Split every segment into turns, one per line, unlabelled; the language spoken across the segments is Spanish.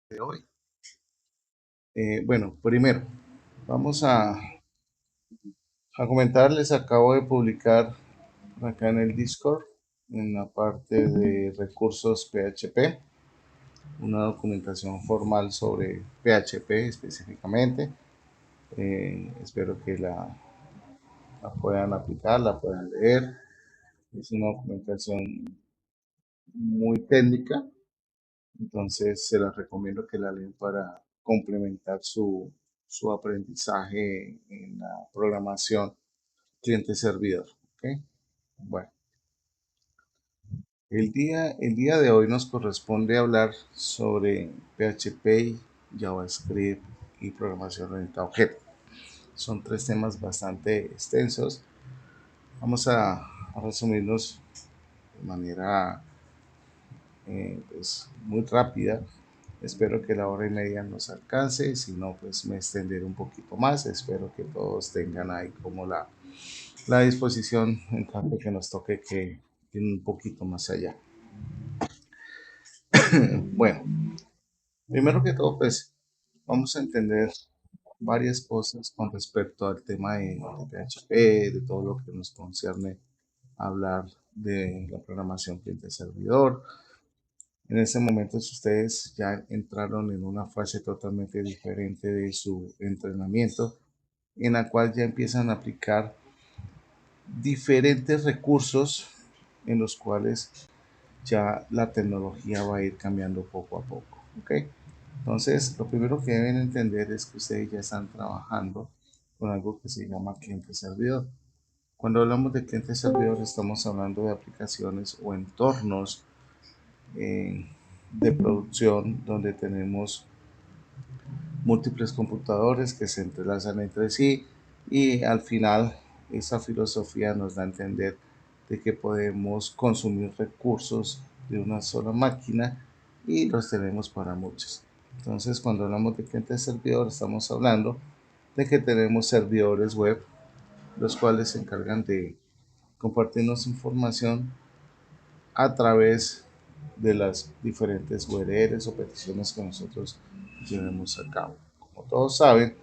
De hoy. Bueno, primero, vamos a comentarles, acabo de publicar acá en el Discord, en la parte de recursos PHP, una documentación formal sobre PHP específicamente. Espero que la puedan aplicar, la puedan leer. Es una documentación muy técnica, entonces se las recomiendo que la lean para complementar su aprendizaje en la programación cliente-servidor. ¿Ok? Bueno, el día de hoy nos corresponde hablar sobre PHP, JavaScript y programación orientada a objetos. Son tres temas bastante extensos. Vamos a resumirnos de manera pues, muy rápida. Espero que la hora y media nos alcance, si no, pues me extenderé un poquito más. Espero que todos tengan ahí como la disposición en caso que nos toque que ir un poquito más allá. Bueno, primero que todo, pues vamos a entender varias cosas con respecto al tema de PHP, de todo lo que nos concierne hablar de la programación cliente-servidor. En este momento, si ustedes ya entraron en una fase totalmente diferente de su entrenamiento, en la cual ya empiezan a aplicar diferentes recursos en los cuales ya la tecnología va a ir cambiando poco a poco. ¿Ok? Entonces, lo primero que deben entender es que ustedes ya están trabajando con algo que se llama cliente-servidor. Cuando hablamos de cliente-servidor, estamos hablando de aplicaciones o entornos eh, de producción donde tenemos múltiples computadores que se entrelazan entre sí y al final esa filosofía nos da a entender de que podemos consumir recursos de una sola máquina y los tenemos para muchos. Entonces, cuando hablamos de cliente servidor, estamos hablando de que tenemos servidores web, los cuales se encargan de compartirnos información a través de las diferentes URLs o peticiones que nosotros llevemos a cabo. Como todos saben,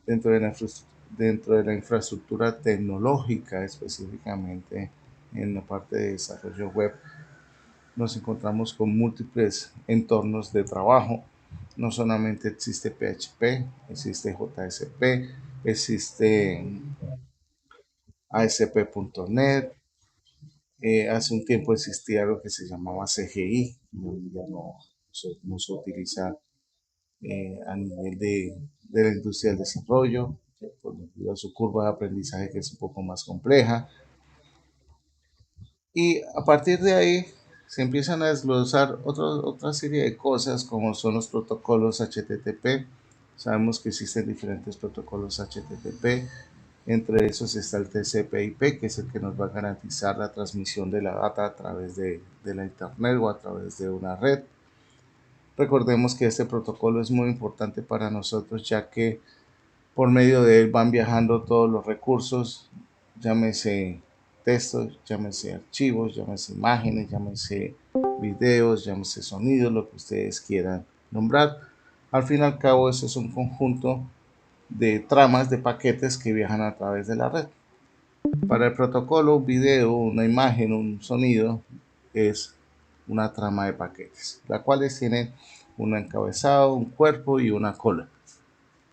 dentro de la infraestructura tecnológica, específicamente en la parte de desarrollo web, nos encontramos con múltiples entornos de trabajo. No solamente existe PHP, existe JSP, existe ASP.NET. Hace un tiempo existía algo que se llamaba CGI, ya no se utiliza a nivel de la industria del desarrollo, por debido a su curva de aprendizaje que es un poco más compleja. Y a partir de ahí se empiezan a desglosar otra serie de cosas como son los protocolos HTTP. Sabemos que existen diferentes protocolos HTTP. Entre esos está el TCP/IP, que es el que nos va a garantizar la transmisión de la data a través de la Internet o a través de una red. Recordemos que este protocolo es muy importante para nosotros, ya que por medio de él van viajando todos los recursos, llámese textos, llámese archivos, llámese imágenes, llámese videos, llámese sonidos, lo que ustedes quieran nombrar. Al fin y al cabo, eso es un conjunto de tramas de paquetes que viajan a través de la red. Para el protocolo, un video, una imagen, un sonido es una trama de paquetes, las cuales tienen un encabezado, un cuerpo y una cola.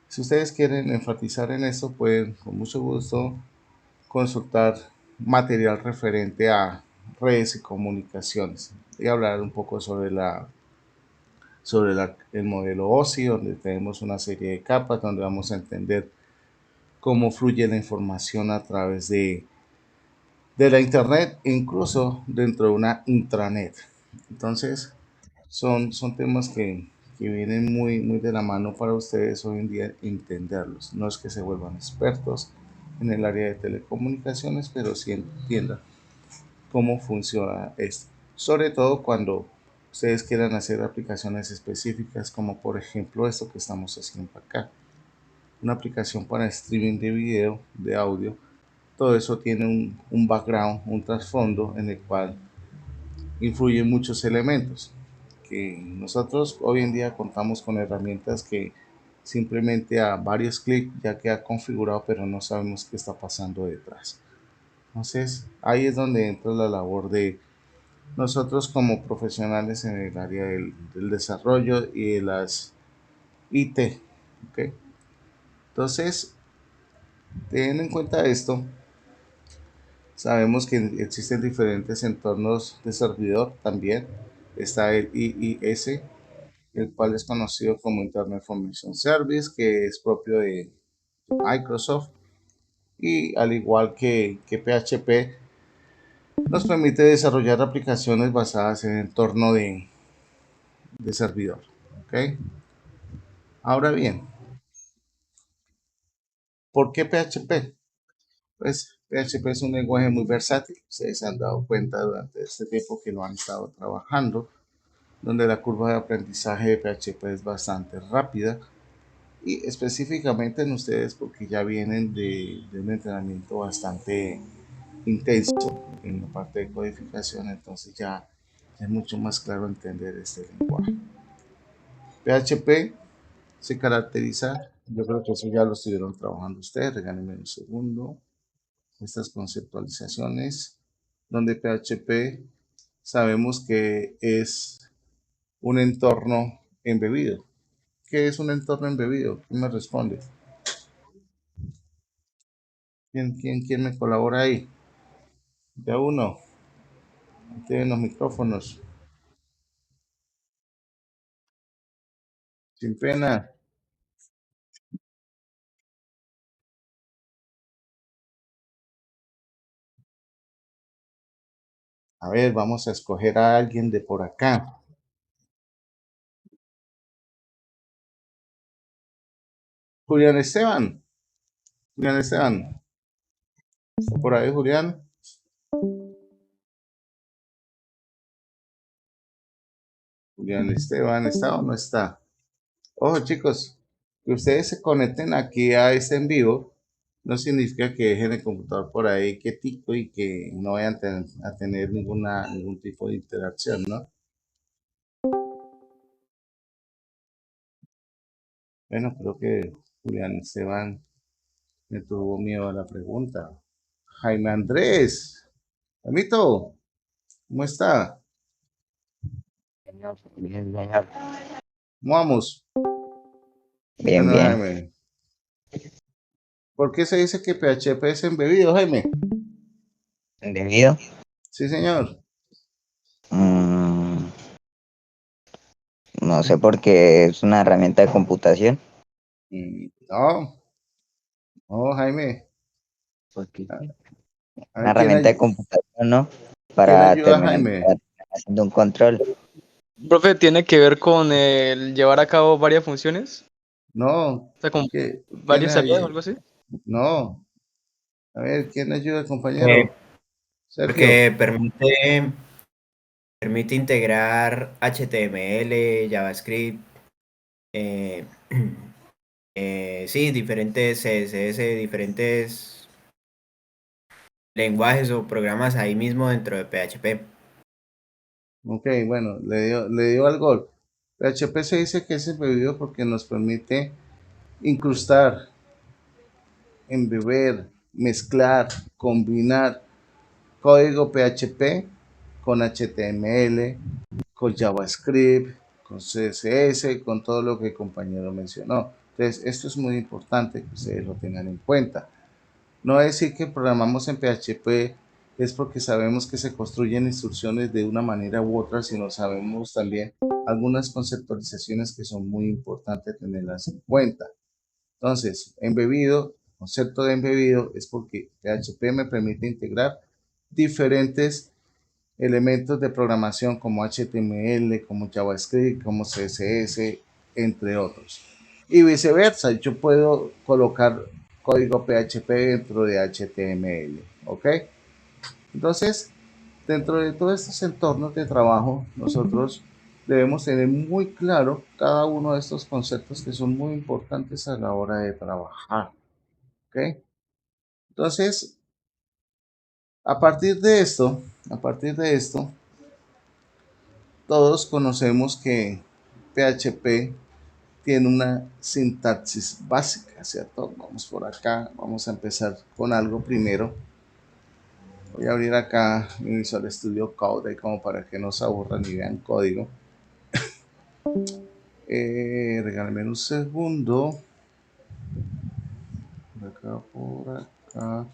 Si ustedes quieren enfatizar en esto, pueden con mucho gusto consultar material referente a redes y comunicaciones y hablar un poco sobre el modelo OSI, donde tenemos una serie de capas, donde vamos a entender cómo fluye la información a través de la Internet e incluso dentro de una intranet. Entonces, son temas que vienen muy de la mano para ustedes hoy en día entenderlos. No es que se vuelvan expertos en el área de telecomunicaciones, pero sí entiendan cómo funciona esto. Sobre todo cuando ustedes quieran hacer aplicaciones específicas, como por ejemplo esto que estamos haciendo acá. Una aplicación para streaming de video, de audio. Todo eso tiene un background, un trasfondo en el cual influyen muchos elementos. que nosotros hoy en día contamos con herramientas que simplemente a varios clics ya queda configurado, pero no sabemos qué está pasando detrás. Entonces, ahí es donde entra la labor de nosotros como profesionales en el área del desarrollo y de las IT. ¿Ok? Entonces, teniendo en cuenta esto, sabemos que existen diferentes entornos de servidor también. Está el IIS, el cual es conocido como Internet Information Service, que es propio de Microsoft. Y al igual que PHP, nos permite desarrollar aplicaciones basadas en el entorno de servidor. ¿Ok? Ahora bien, ¿por qué PHP? Pues PHP es un lenguaje muy versátil. Ustedes se han dado cuenta durante este tiempo que lo han estado trabajando, donde la curva de aprendizaje de PHP es bastante rápida y específicamente en ustedes porque ya vienen de un entrenamiento bastante intenso en la parte de codificación, entonces ya es mucho más claro entender este lenguaje. PHP se caracteriza, yo creo que eso ya lo estuvieron trabajando ustedes, regálenme un segundo, estas conceptualizaciones, donde PHP sabemos que es un entorno embebido. ¿Qué es un entorno embebido? ¿Quién me responde? ¿Quién me colabora ahí? Ya uno, tienen los micrófonos, sin pena. A ver, vamos a escoger a alguien de por acá. Julián Esteban. Julián Esteban. ¿Está por ahí, Julián? Julián Esteban, ¿está o no está? Ojo, chicos, que ustedes se conecten aquí a este en vivo no significa que dejen el computador por ahí quietico y que no vayan a tener ningún tipo de interacción, ¿no? Bueno, creo que Julián Esteban me tuvo miedo a la pregunta. Jaime Andrés, amito, ¿cómo está?
Señor, bien, señor.
¿Cómo vamos?
Bien,
Bueno,
bien.
Jaime, ¿por qué se dice que PHP es embebido, Jaime?
Debido,
Sí, señor.
mm, no sé por qué es una herramienta de computación.
No, no, Jaime.
Porque
A, a
una
ver,
herramienta de computación, ¿no?
quién
Para
ayuda a
terminar
Jaime?
haciendo un control.
Profe, ¿tiene que ver con el llevar a cabo varias funciones?
No,
O sea, con
¿quién
varias salidas o
ayuda?
algo así.
No, a ver, ¿quién ayuda,
Eh,
compañero? Sergio.
Porque permite integrar HTML, JavaScript, eh, sí, diferentes CSS, diferentes lenguajes o programas ahí mismo dentro de PHP.
Ok, bueno, le dio al gol. PHP se dice que es embebido porque nos permite incrustar, embeber, mezclar, combinar código PHP con HTML, con JavaScript, con CSS, con todo lo que el compañero mencionó. Entonces, esto es muy importante que ustedes lo tengan en cuenta. No decir que programamos en PHP es porque sabemos que se construyen instrucciones de una manera u otra, sino sabemos también algunas conceptualizaciones que son muy importantes tenerlas en cuenta. Entonces, embebido, concepto de embebido es porque PHP me permite integrar diferentes elementos de programación como HTML, como JavaScript, como CSS, entre otros. Y viceversa, yo puedo colocar código PHP dentro de HTML, ¿ok? Entonces, dentro de todos estos entornos de trabajo, nosotros debemos tener muy claro cada uno de estos conceptos que son muy importantes a la hora de trabajar, ¿ok? Entonces, a partir de esto, todos conocemos que PHP tiene una sintaxis básica, ¿cierto? Vamos por acá, vamos a empezar con algo primero. Voy a abrir acá mi Visual Studio Code como para que no se aburran y vean código. Regálame un segundo. Por acá, por acá.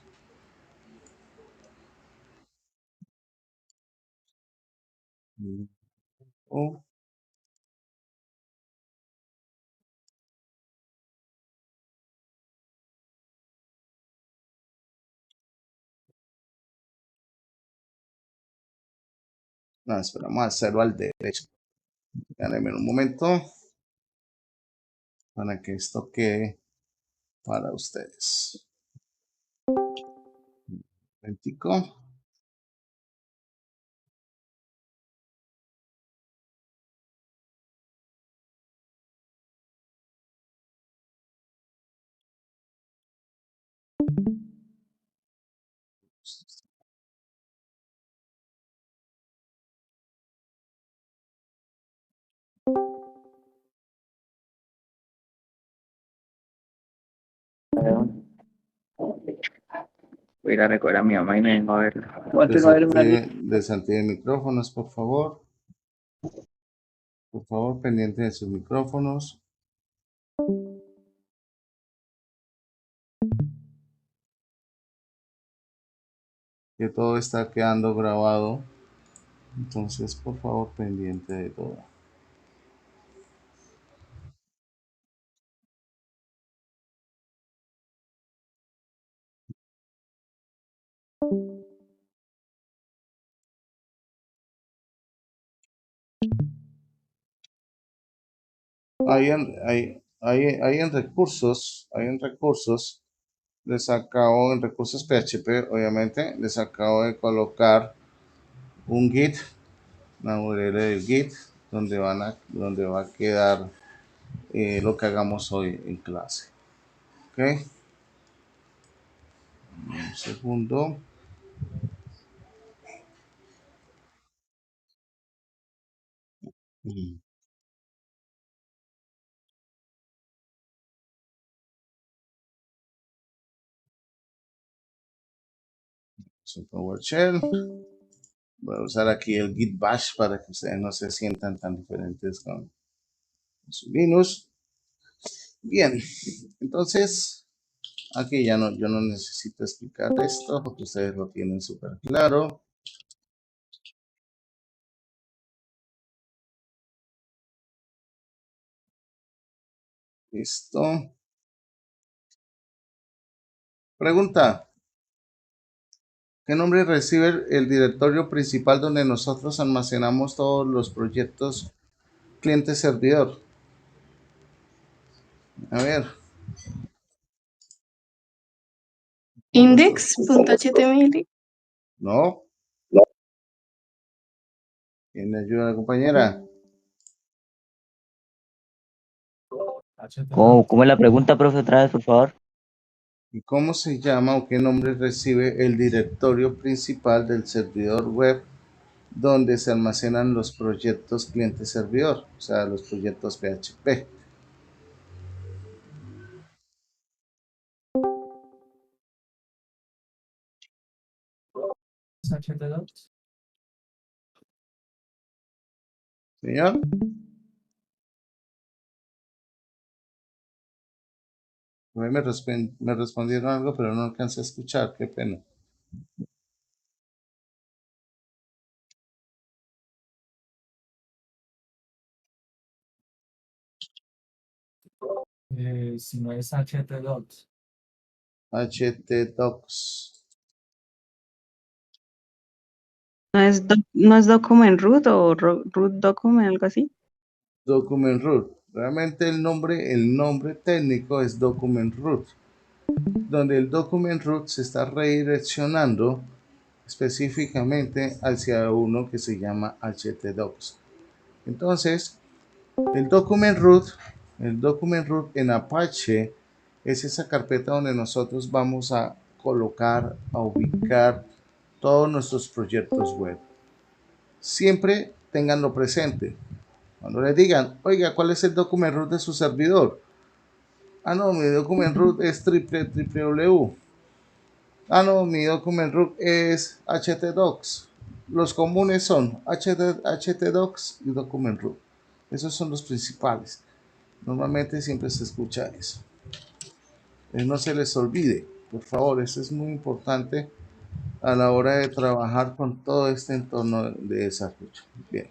Oh, no, esperamos hacerlo al derecho. Dame un momento para que esto quede para ustedes. Un momentico.
Voy a ir a recoger a mi mamá y me vengo a ver. ¿Cuánto no va a haber una luz?
Desactive micrófonos, por favor. Por favor, pendiente de sus micrófonos. Que todo está quedando grabado. Entonces, por favor, pendiente de todo. Ahí en recursos, les acabo en recursos PHP, obviamente, les acabo de colocar un Git, una URL del Git, donde va a quedar lo que hagamos hoy en clase. Ok. Un segundo. PowerShell. Voy a usar aquí el Git Bash para que ustedes no se sientan tan diferentes con su Linux. Bien, entonces aquí yo no necesito explicar esto porque ustedes lo tienen súper claro. Listo. Pregunta. ¿Qué nombre recibe el directorio principal donde nosotros almacenamos todos los proyectos cliente-servidor? A ver.
Index.html.
No. ¿Quién me ayuda, compañera?
¿Cómo es la pregunta, profe, otra vez, por favor?
¿Y cómo se llama o qué nombre recibe el directorio principal del servidor web donde se almacenan los proyectos cliente-servidor? O sea, los proyectos PHP. ¿Señor? Me respondieron algo, pero no alcancé a escuchar. Qué pena.
Si no es htdocs.
htdocs.
¿No es document root o root document, algo así?
Document root. Realmente el nombre técnico es document root, donde el document root se está redireccionando específicamente hacia uno que se llama htdocs. Entonces, el document root en Apache es esa carpeta donde nosotros vamos a colocar, a ubicar todos nuestros proyectos web. Siempre ténganlo presente. Cuando les digan, oiga, ¿cuál es el document root de su servidor? Ah, no, mi document root es www. Ah, no, mi document root es htdocs. Los comunes son htdocs y document root. Esos son los principales. Normalmente siempre se escucha eso. No se les olvide, por favor, eso es muy importante a la hora de trabajar con todo este entorno de desarrollo. Bien.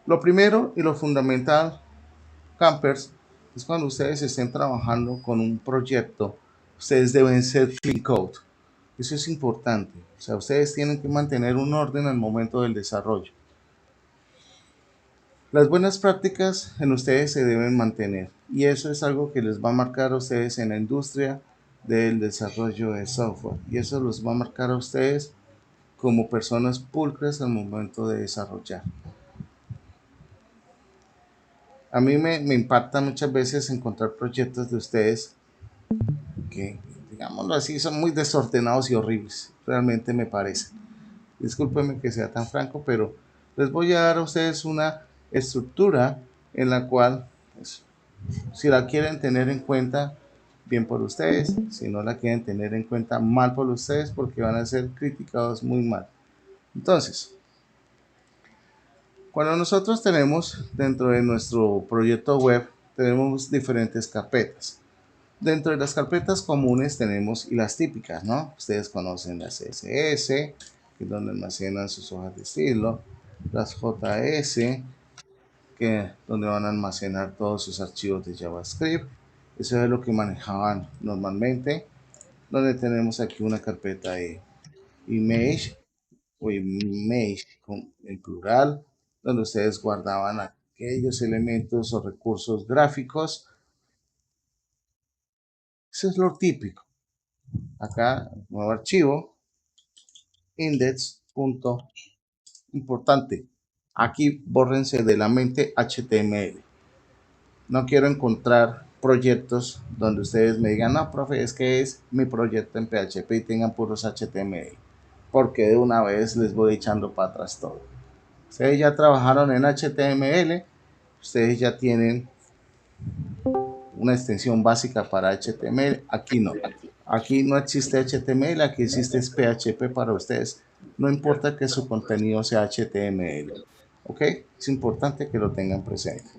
Lo primero y lo fundamental, campers, es cuando ustedes estén trabajando con un proyecto, ustedes deben ser clean code. Eso es importante. O sea, ustedes tienen que mantener un orden al momento del desarrollo. Las buenas prácticas en ustedes se deben mantener y eso es algo que les va a marcar a ustedes en la industria del desarrollo de software y eso los va a marcar a ustedes como personas pulcras al momento de desarrollar. A mí me impacta muchas veces encontrar proyectos de ustedes que, digámoslo así, son muy desordenados y horribles. Realmente me parece. Discúlpenme que sea tan franco, pero les voy a dar a ustedes una estructura en la cual, pues, si la quieren tener en cuenta, bien por ustedes. Si no la quieren tener en cuenta, mal por ustedes, porque van a ser criticados muy mal. Entonces, cuando nosotros tenemos dentro de nuestro proyecto web, tenemos diferentes carpetas. Dentro de las carpetas comunes tenemos y las típicas, ¿no? Ustedes conocen las CSS, que es donde almacenan sus hojas de estilo, las JS, que donde van a almacenar todos sus archivos de JavaScript. Eso es lo que manejaban normalmente. Donde tenemos aquí una carpeta de image o image en plural, donde ustedes guardaban aquellos elementos o recursos gráficos. Eso es lo típico. Acá, nuevo archivo, index. Importante. Aquí bórrense de la mente HTML. No quiero encontrar proyectos donde ustedes me digan, no, profe, es que es mi proyecto en PHP y tengan puros HTML. Porque de una vez les voy echando para atrás todo. Ustedes ya trabajaron en HTML, ustedes ya tienen una extensión básica para HTML. Aquí no. Aquí no existe HTML, aquí existe PHP para ustedes. No importa que su contenido sea HTML. ¿Ok? Es importante que lo tengan presente.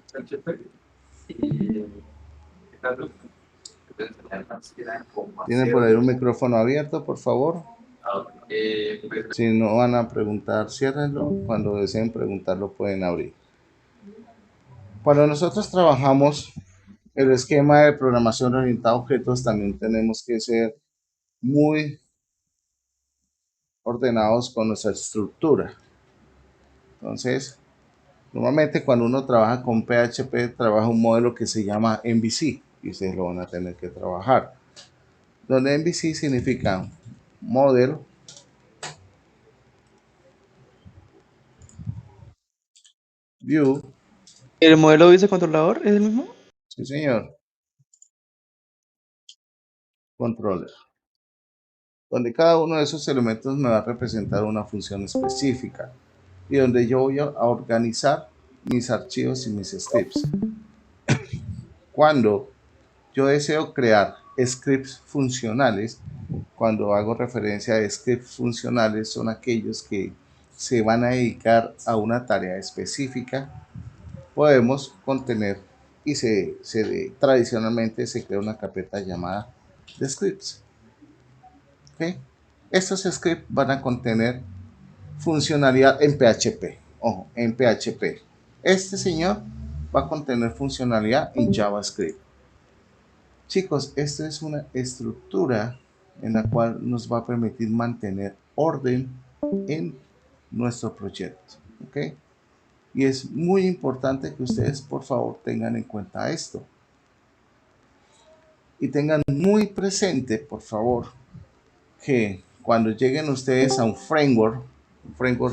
¿Tienen por ahí un micrófono abierto, por favor? Si no van a preguntar, ciérrenlo. Cuando deseen preguntarlo, pueden abrir. Cuando nosotros trabajamos el esquema de programación orientada a objetos, también tenemos que ser muy ordenados con nuestra estructura. Entonces, normalmente cuando uno trabaja con PHP, trabaja un modelo que se llama MVC y ustedes lo van a tener que trabajar. Donde MVC significa Model, View.
¿El modelo dice controlador es el mismo?
Sí, señor. Controller. Donde cada uno de esos elementos me va a representar una función específica y donde yo voy a organizar mis archivos y mis scripts. Cuando yo deseo crear scripts funcionales, cuando hago referencia a scripts funcionales, son aquellos que se van a dedicar a una tarea específica. Podemos contener y tradicionalmente se crea una carpeta llamada de scripts. ¿Okay? Estos scripts van a contener funcionalidad en PHP. Ojo, en PHP. Este señor va a contener funcionalidad en JavaScript. Chicos, esta es una estructura en la cual nos va a permitir mantener orden en nuestro proyecto. ¿Ok? Y es muy importante que ustedes, por favor, tengan en cuenta esto. Y tengan muy presente, por favor, que cuando lleguen ustedes a un framework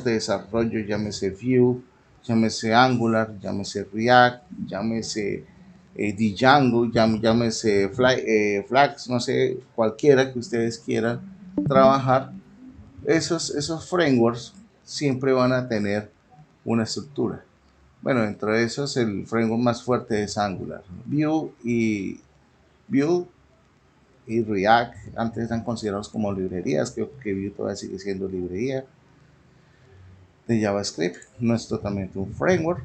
de desarrollo, llámese Vue, llámese Angular, llámese React, llámese Django, llámese Flax, no sé, cualquiera que ustedes quieran trabajar, esos frameworks siempre van a tener una estructura. Bueno, dentro de esos el framework más fuerte es Angular. Vue y React antes eran considerados como librerías, creo que Vue todavía sigue siendo librería de JavaScript, no es totalmente un framework,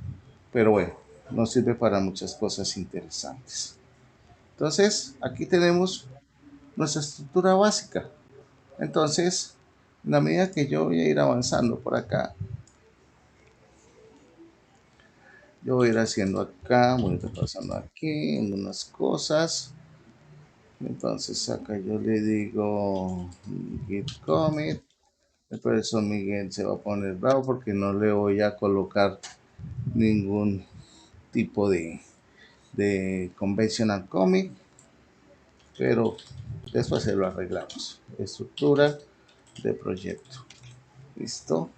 pero bueno, nos sirve para muchas cosas interesantes. Entonces, aquí tenemos nuestra estructura básica. Entonces, en la medida que yo voy a ir avanzando por acá, yo voy a ir haciendo acá, voy a ir repasando aquí en unas cosas. Entonces acá yo le digo git commit. El profesor Miguel se va a poner bravo porque no le voy a colocar ningún tipo de conventional commit, pero después se lo arreglamos. Estructura de proyecto. Listo.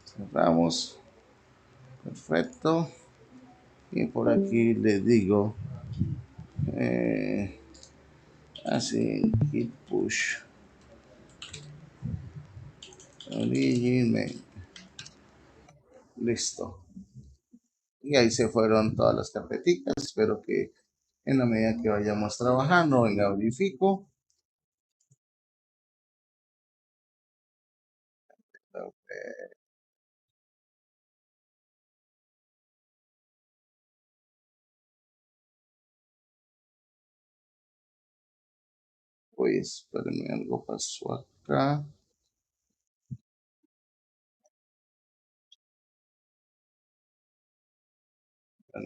Cerramos. Perfecto. Y por aquí le digo así git push origin main. Listo. Y ahí se fueron todas las carpeticas. Espero que en la medida que vayamos trabajando, venga, verifico. Pues, espérenme, algo pasó acá.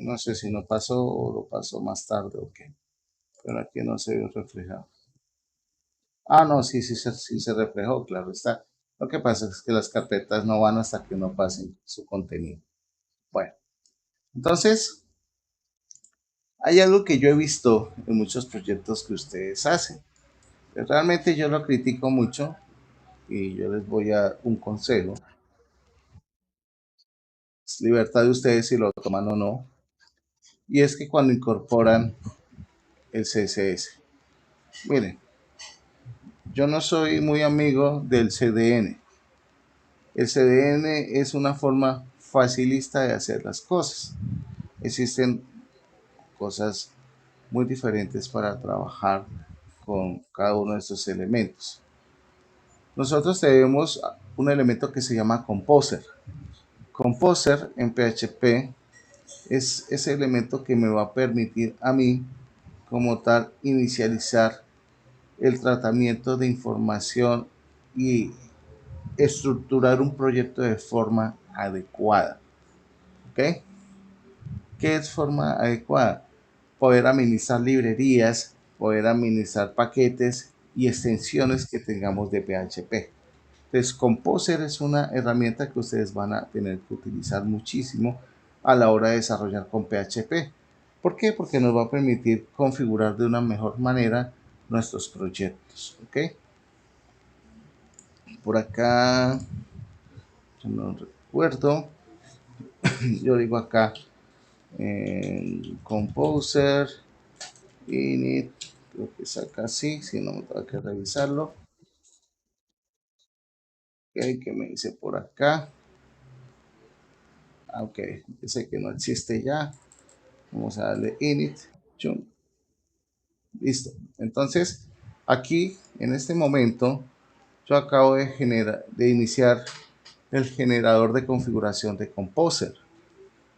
No sé si no pasó o lo pasó más tarde o qué. Pero aquí no se ve reflejado. Ah, no, sí se reflejó, claro está. Lo que pasa es que las carpetas no van hasta que no pasen su contenido. Bueno, entonces, hay algo que yo he visto en muchos proyectos que ustedes hacen. Realmente yo lo critico mucho y yo les voy a dar un consejo. Es libertad de ustedes si lo toman o no. Y es que cuando incorporan el CSS, miren, yo no soy muy amigo del CDN. El CDN es una forma facilista de hacer las cosas. Existen cosas muy diferentes para trabajar con cada uno de estos elementos. Nosotros tenemos un elemento que se llama Composer. Composer en PHP es ese elemento que me va a permitir a mí como tal inicializar el tratamiento de información y estructurar un proyecto de forma adecuada. ¿Ok? ¿Qué es forma adecuada? Poder administrar librerías, poder administrar paquetes y extensiones que tengamos de PHP. Entonces, Composer es una herramienta que ustedes van a tener que utilizar muchísimo a la hora de desarrollar con PHP. ¿Por qué? Porque nos va a permitir configurar de una mejor manera nuestros proyectos. ¿Ok? Por acá, yo no recuerdo, yo digo acá Composer, init, creo que es acá sí, si no me tengo que revisarlo. Ok, ¿qué me dice por acá? Ok, dice que no existe ya. Vamos a darle init. Chum. Listo. Entonces, aquí, en este momento, yo acabo de iniciar el generador de configuración de Composer.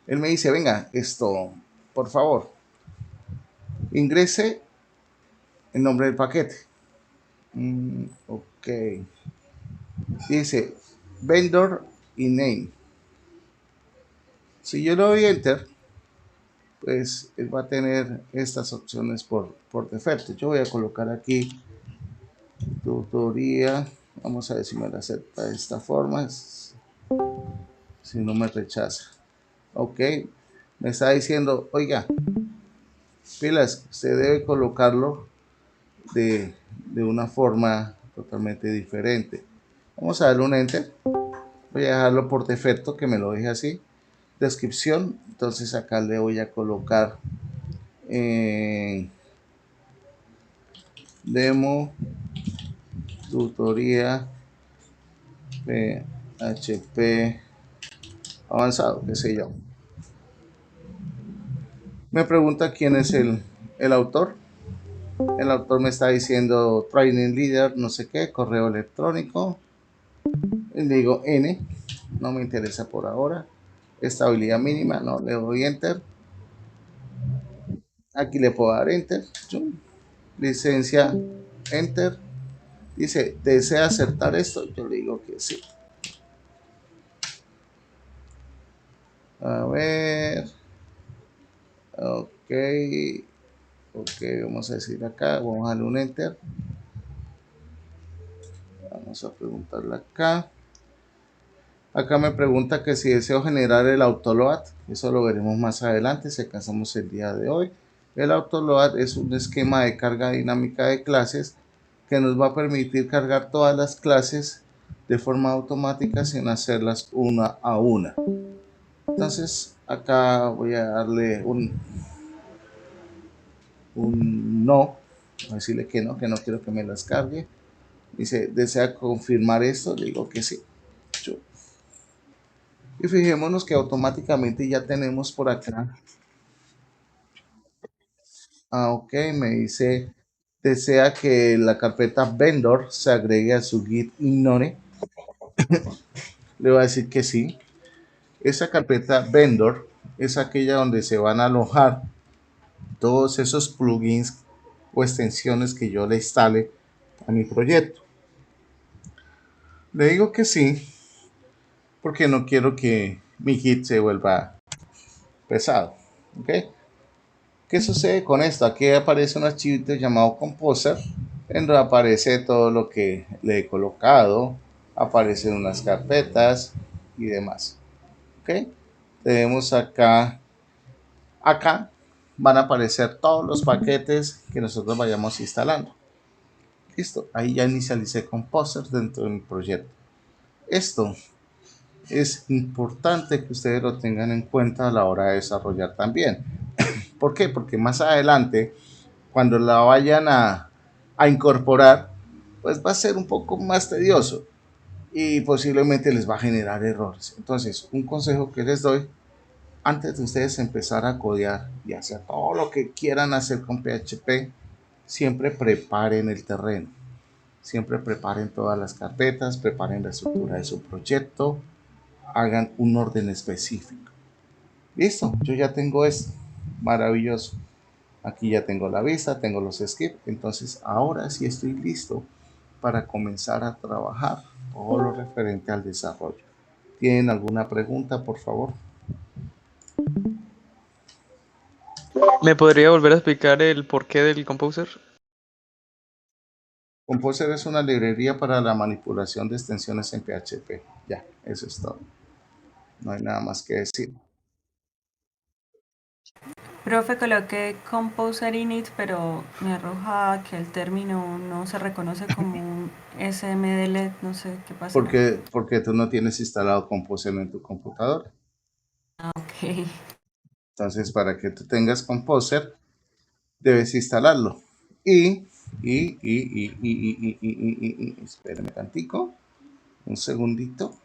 Él me dice, venga, esto, por favor, ingrese el nombre del paquete. Ok. Dice, vendor y name. Si yo le doy enter, pues él va a tener estas opciones por defecto. Yo voy a colocar aquí tutoría. Vamos a ver si me la acepta de esta forma. Si no me rechaza. Ok. Me está diciendo, oiga, pilas, usted debe colocarlo de una forma totalmente diferente. Vamos a darle un enter. Voy a dejarlo por defecto, que me lo deje así. Descripción. Entonces acá le voy a colocar demo tutoría PHP avanzado, qué sé yo. Me pregunta quién es el autor. El autor me está diciendo Training Leader, no sé qué, correo electrónico. Le digo N, no me interesa por ahora. Estabilidad mínima, no, le doy Enter. Aquí le puedo dar Enter. Licencia, Enter. Dice, ¿desea aceptar esto? Yo le digo que sí. A ver. Ok. Ok, vamos a decir acá. Vamos a darle un Enter. Vamos a preguntarle acá. Acá me pregunta que si deseo generar el autoload. Eso lo veremos más adelante si alcanzamos el día de hoy. El autoload es un esquema de carga dinámica de clases que nos va a permitir cargar todas las clases de forma automática sin hacerlas una a una. Entonces acá voy a darle un no, a decirle que no quiero que me las cargue. Dice, ¿desea confirmar esto? Le digo que sí. Y fijémonos que automáticamente ya tenemos por acá. Ok, me dice, ¿desea que la carpeta vendor se agregue a su git ignore? Le voy a decir que sí. Esa carpeta vendor es aquella donde se van a alojar todos esos plugins o extensiones que yo le instale a mi proyecto. Le digo que sí, porque no quiero que mi Git se vuelva pesado. ¿Ok? ¿Qué sucede con esto? Aquí aparece un archivito llamado Composer, en donde aparece todo lo que le he colocado, aparecen unas carpetas y demás. ¿Ok? Tenemos acá van a aparecer todos los paquetes que nosotros vayamos instalando. Listo, ahí ya inicialicé Composer dentro de mi proyecto. Esto es importante que ustedes lo tengan en cuenta a la hora de desarrollar también. ¿Por qué? Porque más adelante, cuando la vayan a incorporar, pues va a ser un poco más tedioso y posiblemente les va a generar errores. Entonces, un consejo que les doy, antes de ustedes empezar a codear y hacer todo lo que quieran hacer con PHP, siempre preparen el terreno. Siempre preparen todas las carpetas, preparen la estructura de su proyecto, hagan un orden específico. Listo, yo ya tengo esto. Maravilloso. Aquí ya tengo la vista, tengo los scripts. Entonces ahora sí estoy listo para comenzar a trabajar todo lo referente al desarrollo. ¿Tienen alguna pregunta, por favor?
¿Me podría volver a explicar el porqué del Composer?
Composer es una librería para la manipulación de extensiones en PHP. Ya, eso es todo. No hay nada más que decir.
Profe, coloqué Composer init, pero me arroja que el término no se reconoce como un SMDLED, no sé qué pasará.
Porque tú no tienes instalado Composer en tu computadora.
Ok.
Entonces, para que tú tengas Composer, debes instalarlo. Espérame tantico, un segundito.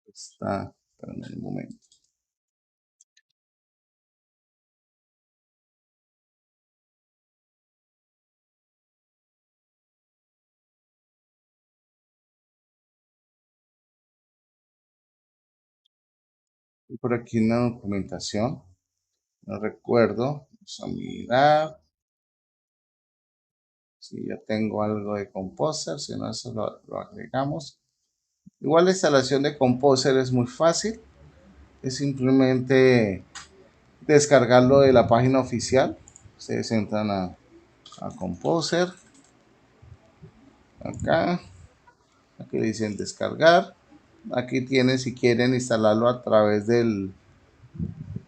Espérame un momento. Y por aquí una documentación, no recuerdo, vamos a mirar si ya tengo algo de Composer, si no eso lo agregamos. Igual la instalación de Composer es muy fácil, es simplemente descargarlo de la página oficial. Ustedes entran a Composer, acá, aquí le dicen descargar. Aquí tienen, si quieren instalarlo a través del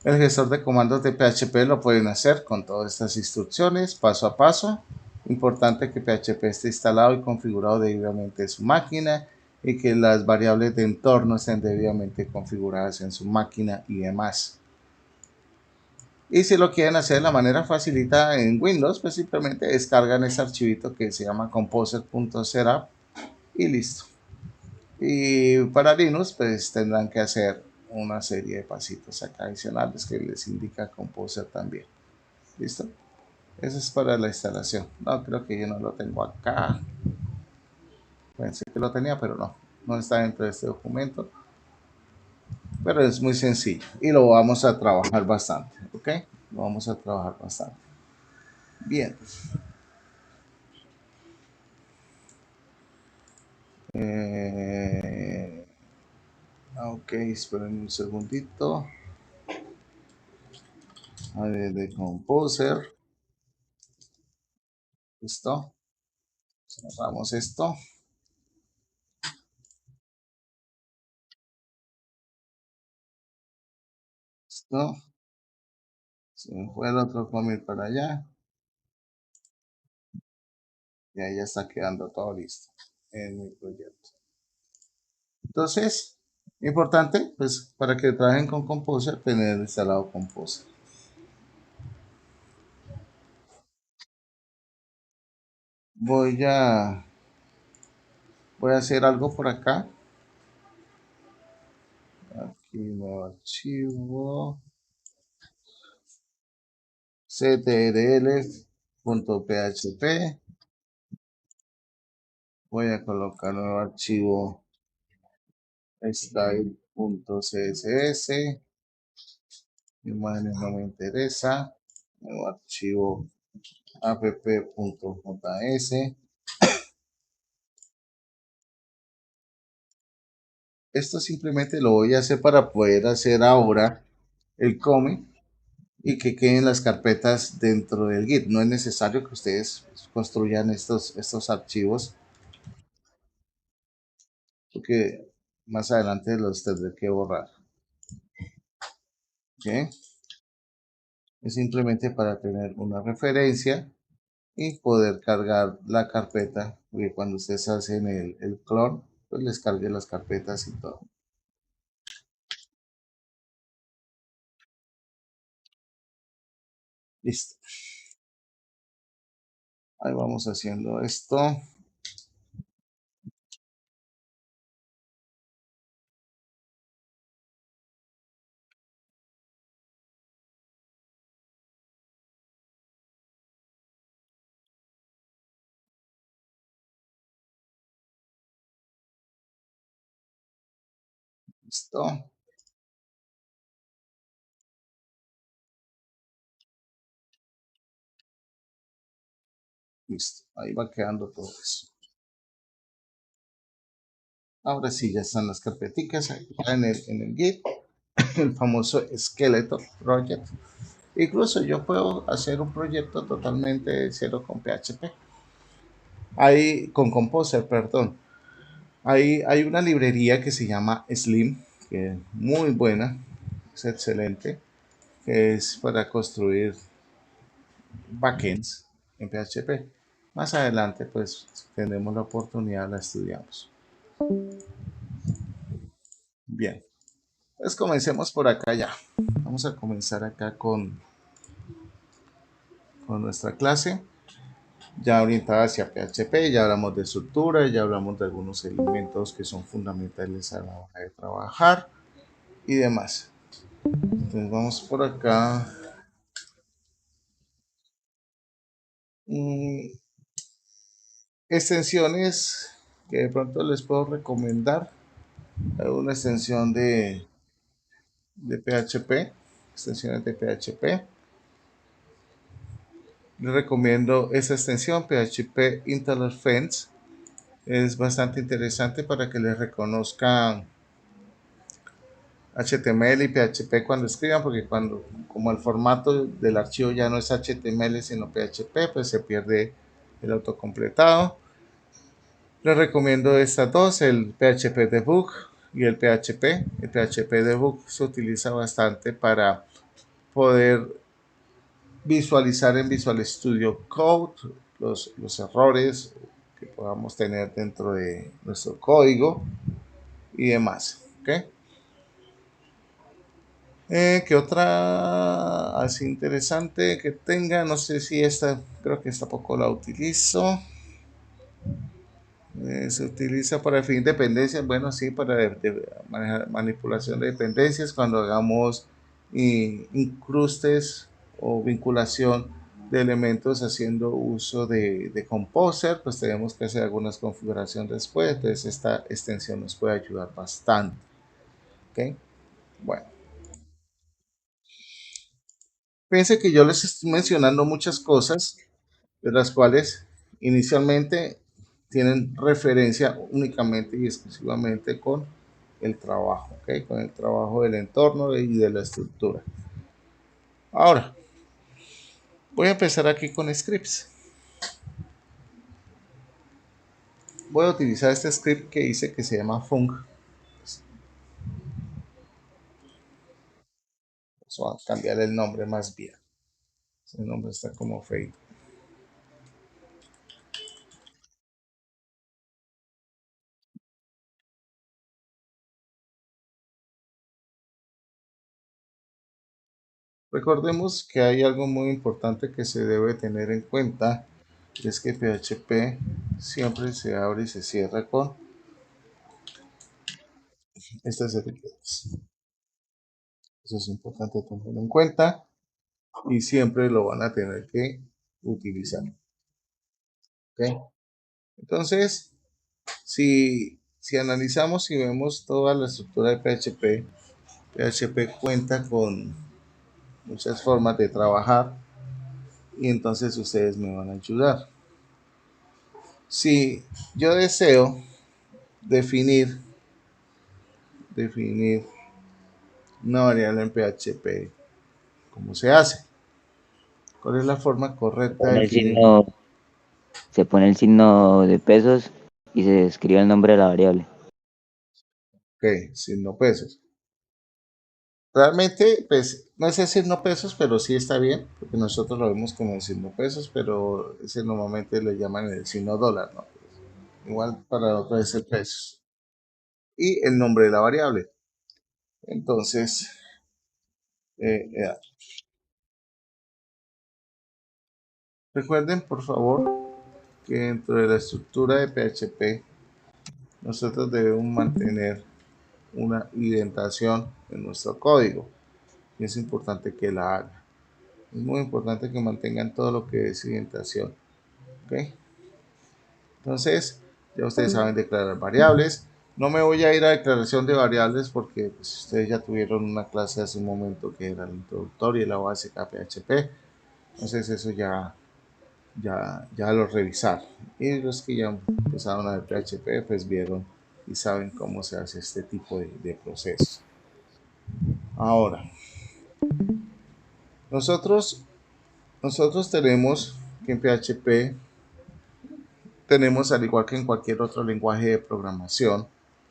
gestor de comandos de PHP, lo pueden hacer con todas estas instrucciones paso a paso. Importante que PHP esté instalado y configurado debidamente en su máquina y que las variables de entorno estén debidamente configuradas en su máquina y demás. Y si lo quieren hacer de la manera facilita en Windows, pues simplemente descargan ese archivito que se llama composer.setup y listo. Y para Linux, pues tendrán que hacer una serie de pasitos acá adicionales que les indica Composer también. ¿Listo? Eso es para la instalación. No, creo que yo no lo tengo acá. Pensé que lo tenía, pero no. No está dentro de este documento. Pero es muy sencillo. Y lo vamos a trabajar bastante. ¿Ok? Lo vamos a trabajar bastante. Bien. Ok, esperen un segundito. A ver, de Composer. Listo. Cerramos esto. Listo. Se me fue el otro commit para allá. Y ahí ya está quedando todo listo en mi proyecto. Entonces, importante, pues para que trabajen con Composer, tener instalado Composer. Voy a hacer algo por acá. Aquí nuevo archivo. ctrl.php. Voy a colocar nuevo archivo style.css. Imágenes no me interesa. Nuevo archivo app.js. Esto simplemente lo voy a hacer para poder hacer ahora el commit y que queden las carpetas dentro del Git. No es necesario que ustedes construyan estos archivos porque más adelante los tendré que borrar. ¿Okay? Es simplemente para tener una referencia y poder cargar la carpeta, porque cuando ustedes hacen el clon, pues les cargue las carpetas y todo. Listo. Ahí vamos haciendo esto. Listo. Listo. Ahí va quedando todo eso. Ahora sí, ya están las carpeticas ahí en el Git, el famoso Skeleton Project. Incluso yo puedo hacer un proyecto totalmente de cero con PHP. Ahí, con Composer, perdón. Hay una librería que se llama Slim, que es muy buena, es excelente, que es para construir backends en PHP. Más adelante, pues, tendremos la oportunidad, la estudiamos. Bien, pues comencemos por acá ya. Vamos a comenzar acá con nuestra clase, ya orientada hacia PHP. Ya hablamos de estructura, ya hablamos de algunos elementos que son fundamentales a la hora de trabajar y demás. Entonces vamos por acá. Extensiones que de pronto les puedo recomendar. Una extensión de PHP, extensiones de PHP. Les recomiendo esa extensión, PHP Interface. Es bastante interesante para que les reconozcan HTML y PHP cuando escriban, porque como el formato del archivo ya no es HTML sino PHP, pues se pierde el autocompletado. Les recomiendo estas dos, el PHP Debug y el PHP. El PHP Debug se utiliza bastante para poder visualizar en Visual Studio Code los errores que podamos tener dentro de nuestro código y demás. ¿Okay? ¿Qué otra así interesante que tenga? No sé si esta, creo que esta poco la utilizo. Se utiliza para definir dependencias, bueno, sí, para manejar manipulación de dependencias cuando hagamos incrustes o vinculación de elementos haciendo uso de Composer, pues tenemos que hacer algunas configuraciones después, entonces esta extensión nos puede ayudar bastante. ¿Ok? Bueno. Fíjense que yo les estoy mencionando muchas cosas, de las cuales inicialmente tienen referencia únicamente y exclusivamente con el trabajo, ¿ok? Con el trabajo del entorno y de la estructura. Ahora, voy a empezar aquí con scripts. Voy a utilizar este script que hice que se llama func. Vamos a cambiar el nombre más bien. El nombre está como fake. Recordemos que hay algo muy importante que se debe tener en cuenta, y es que PHP siempre se abre y se cierra con estas etiquetas. Eso es importante tenerlo en cuenta y siempre lo van a tener que utilizar. ¿Okay? Entonces, si analizamos y vemos toda la estructura de PHP, PHP cuenta con muchas formas de trabajar y entonces ustedes me van a ayudar. Si yo deseo definir una variable en PHP, ¿cómo se hace? ¿Cuál es la forma correcta de
Pone el
definir?
signo, se pone el signo de pesos y se escribe el nombre de la variable.
Ok, signo pesos. Realmente, pues, no es decir no pesos, pero sí está bien, porque nosotros lo vemos como el signo pesos, pero ese normalmente le llaman el signo dólar, ¿no? Igual para nosotros es el pesos. Y el nombre de la variable. Entonces, recuerden, por favor, que dentro de la estructura de PHP, nosotros debemos mantener una indentación en nuestro código. Y es importante que la haga. Es muy importante que mantengan todo lo que es indentación. ¿Ok? Entonces, ya ustedes saben declarar variables. No me voy a ir a declaración de variables porque pues, ustedes ya tuvieron una clase hace un momento que era el introductorio y la básica PHP. Entonces eso ya lo revisaron. Y los que ya empezaron a ver PHP pues vieron y saben cómo se hace este tipo de procesos. Ahora, nosotros tenemos que en PHP tenemos, al igual que en cualquier otro lenguaje de programación,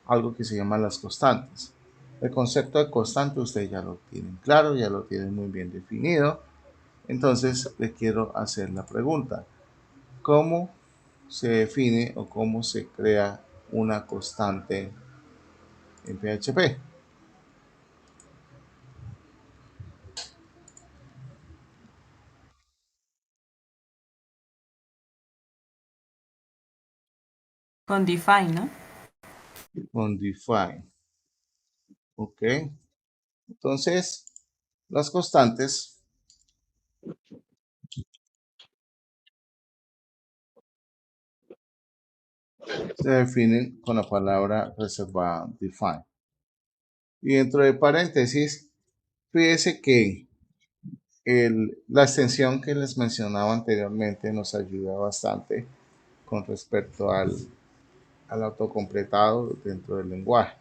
algo que se llama las constantes. El concepto de constante ustedes ya lo tienen claro, ya lo tienen muy bien definido. Entonces les quiero hacer la pregunta: ¿cómo se define o cómo se crea una constante en PHP?
Con define, ¿no?
Con define. Ok. Entonces, las constantes se definen con la palabra reservada define. Y dentro de paréntesis, fíjese que la extensión que les mencionaba anteriormente nos ayuda bastante con respecto al autocompletado dentro del lenguaje.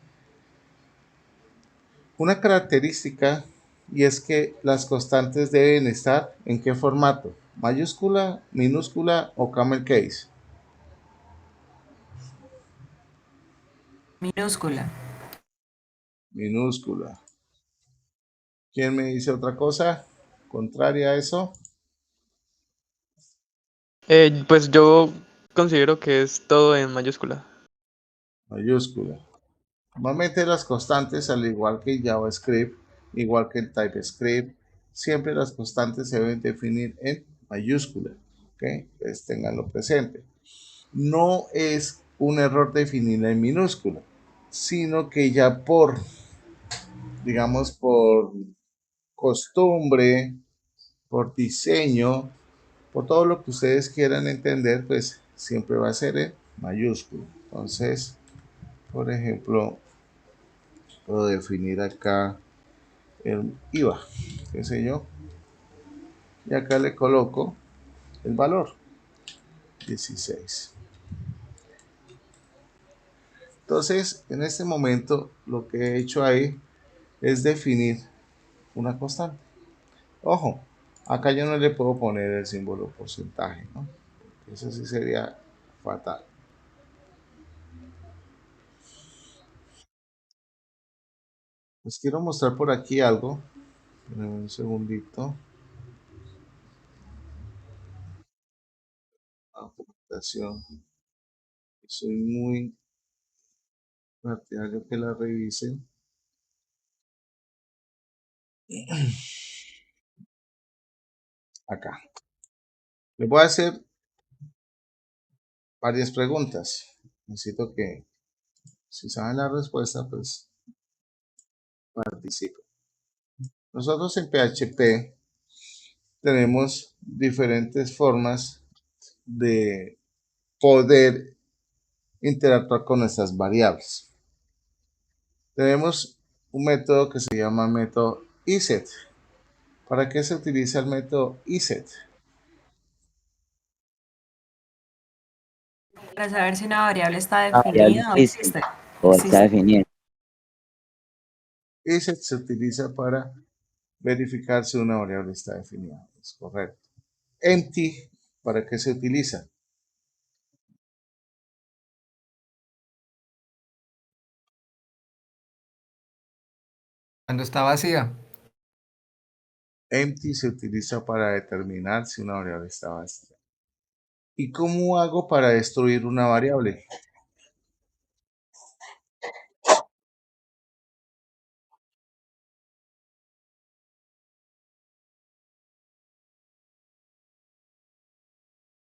Una característica, y es que las constantes deben estar ¿en qué formato? ¿Mayúscula, minúscula o camel case?
Minúscula.
Minúscula. ¿Quién me dice otra cosa contraria a eso?
Pues yo considero que es todo en mayúscula.
Mayúscula. Normalmente las constantes, al igual que JavaScript, igual que el TypeScript. Siempre las constantes se deben definir en mayúscula. ¿Ok? Entonces tenganlo presente. No es un error definirla en minúscula, sino que ya digamos, por costumbre, por diseño, por todo lo que ustedes quieran entender, pues siempre va a ser en mayúscula. Entonces, por ejemplo, puedo definir acá el IVA, qué sé yo, y acá le coloco el valor 16. Entonces, en este momento, lo que he hecho ahí es definir una constante. Ojo, acá yo no le puedo poner el símbolo porcentaje, ¿no? Eso sí sería fatal. Les quiero mostrar por aquí algo. Un segundito. Documentación. Soy muy partidario que la revisen. Acá. Les voy a hacer varias preguntas. Necesito que, si saben la respuesta, pues participen. Nosotros en PHP tenemos diferentes formas de poder interactuar con estas variables. Tenemos un método que se llama método iset. ¿Para qué se utiliza el método iset?
Para saber si una variable está
La variable
definida o
existe
existe.
o está
Existe.
definida.
Iset se utiliza para verificar si una variable está definida. Es correcto. Empty, ¿para qué se utiliza?
Cuando está vacía.
Empty se utiliza para determinar si una variable está vacía. ¿Y cómo hago para destruir una variable?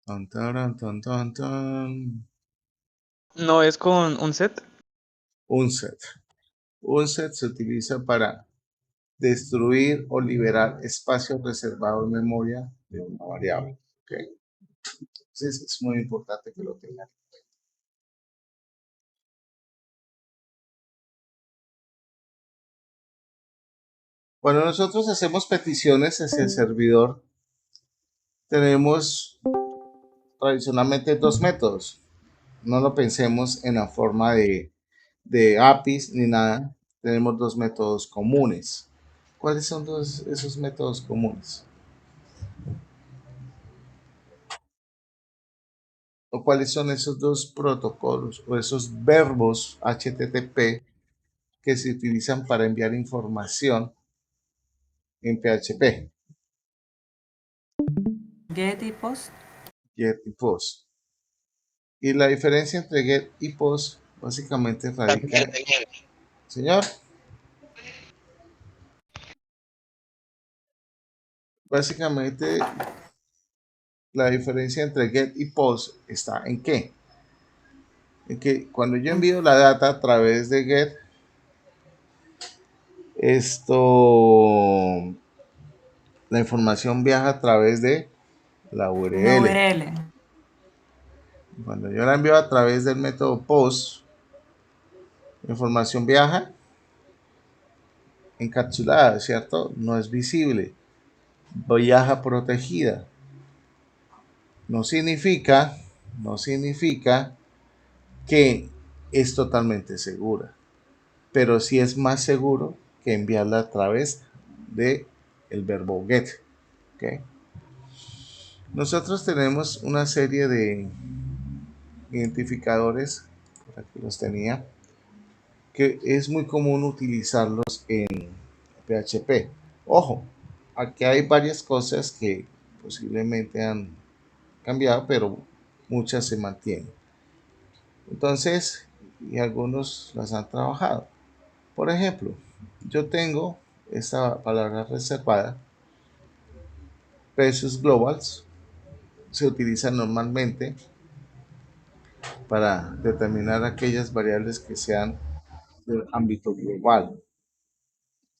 Tan, taran, tan, tan, tan.
¿No es con un set?
Unset. Unset se utiliza para destruir o liberar espacio reservado en memoria de una variable. ¿Okay? Entonces es muy importante que lo tengan. Cuando nosotros hacemos peticiones hacia el servidor, tenemos tradicionalmente dos métodos. No lo pensemos en la forma de APIs ni nada. Tenemos dos métodos comunes. ¿Cuáles son esos métodos comunes? ¿O cuáles son esos dos protocolos o esos verbos HTTP que se utilizan para enviar información en PHP?
Get y post.
Get y post. Y la diferencia entre get y post básicamente radica, señor, básicamente la diferencia entre get y post está en qué? En que cuando yo envío la data a través de get, la información viaja a través de la
Una
URL.
URL.
Cuando yo la envío a través del método post, la información viaja encapsulada, ¿cierto? No es visible, viaja protegida. No significa que es totalmente segura, pero sí es más seguro que enviarla a través de el verbo get. ¿Okay? Nosotros tenemos una serie de identificadores, por aquí los tenía, que es muy común utilizarlos en PHP. Ojo, aquí hay varias cosas que posiblemente han cambiado, pero muchas se mantienen. Entonces, y algunos las han trabajado. Por ejemplo, yo tengo esta palabra reservada, precios globals, se utiliza normalmente para determinar aquellas variables que sean del ámbito global.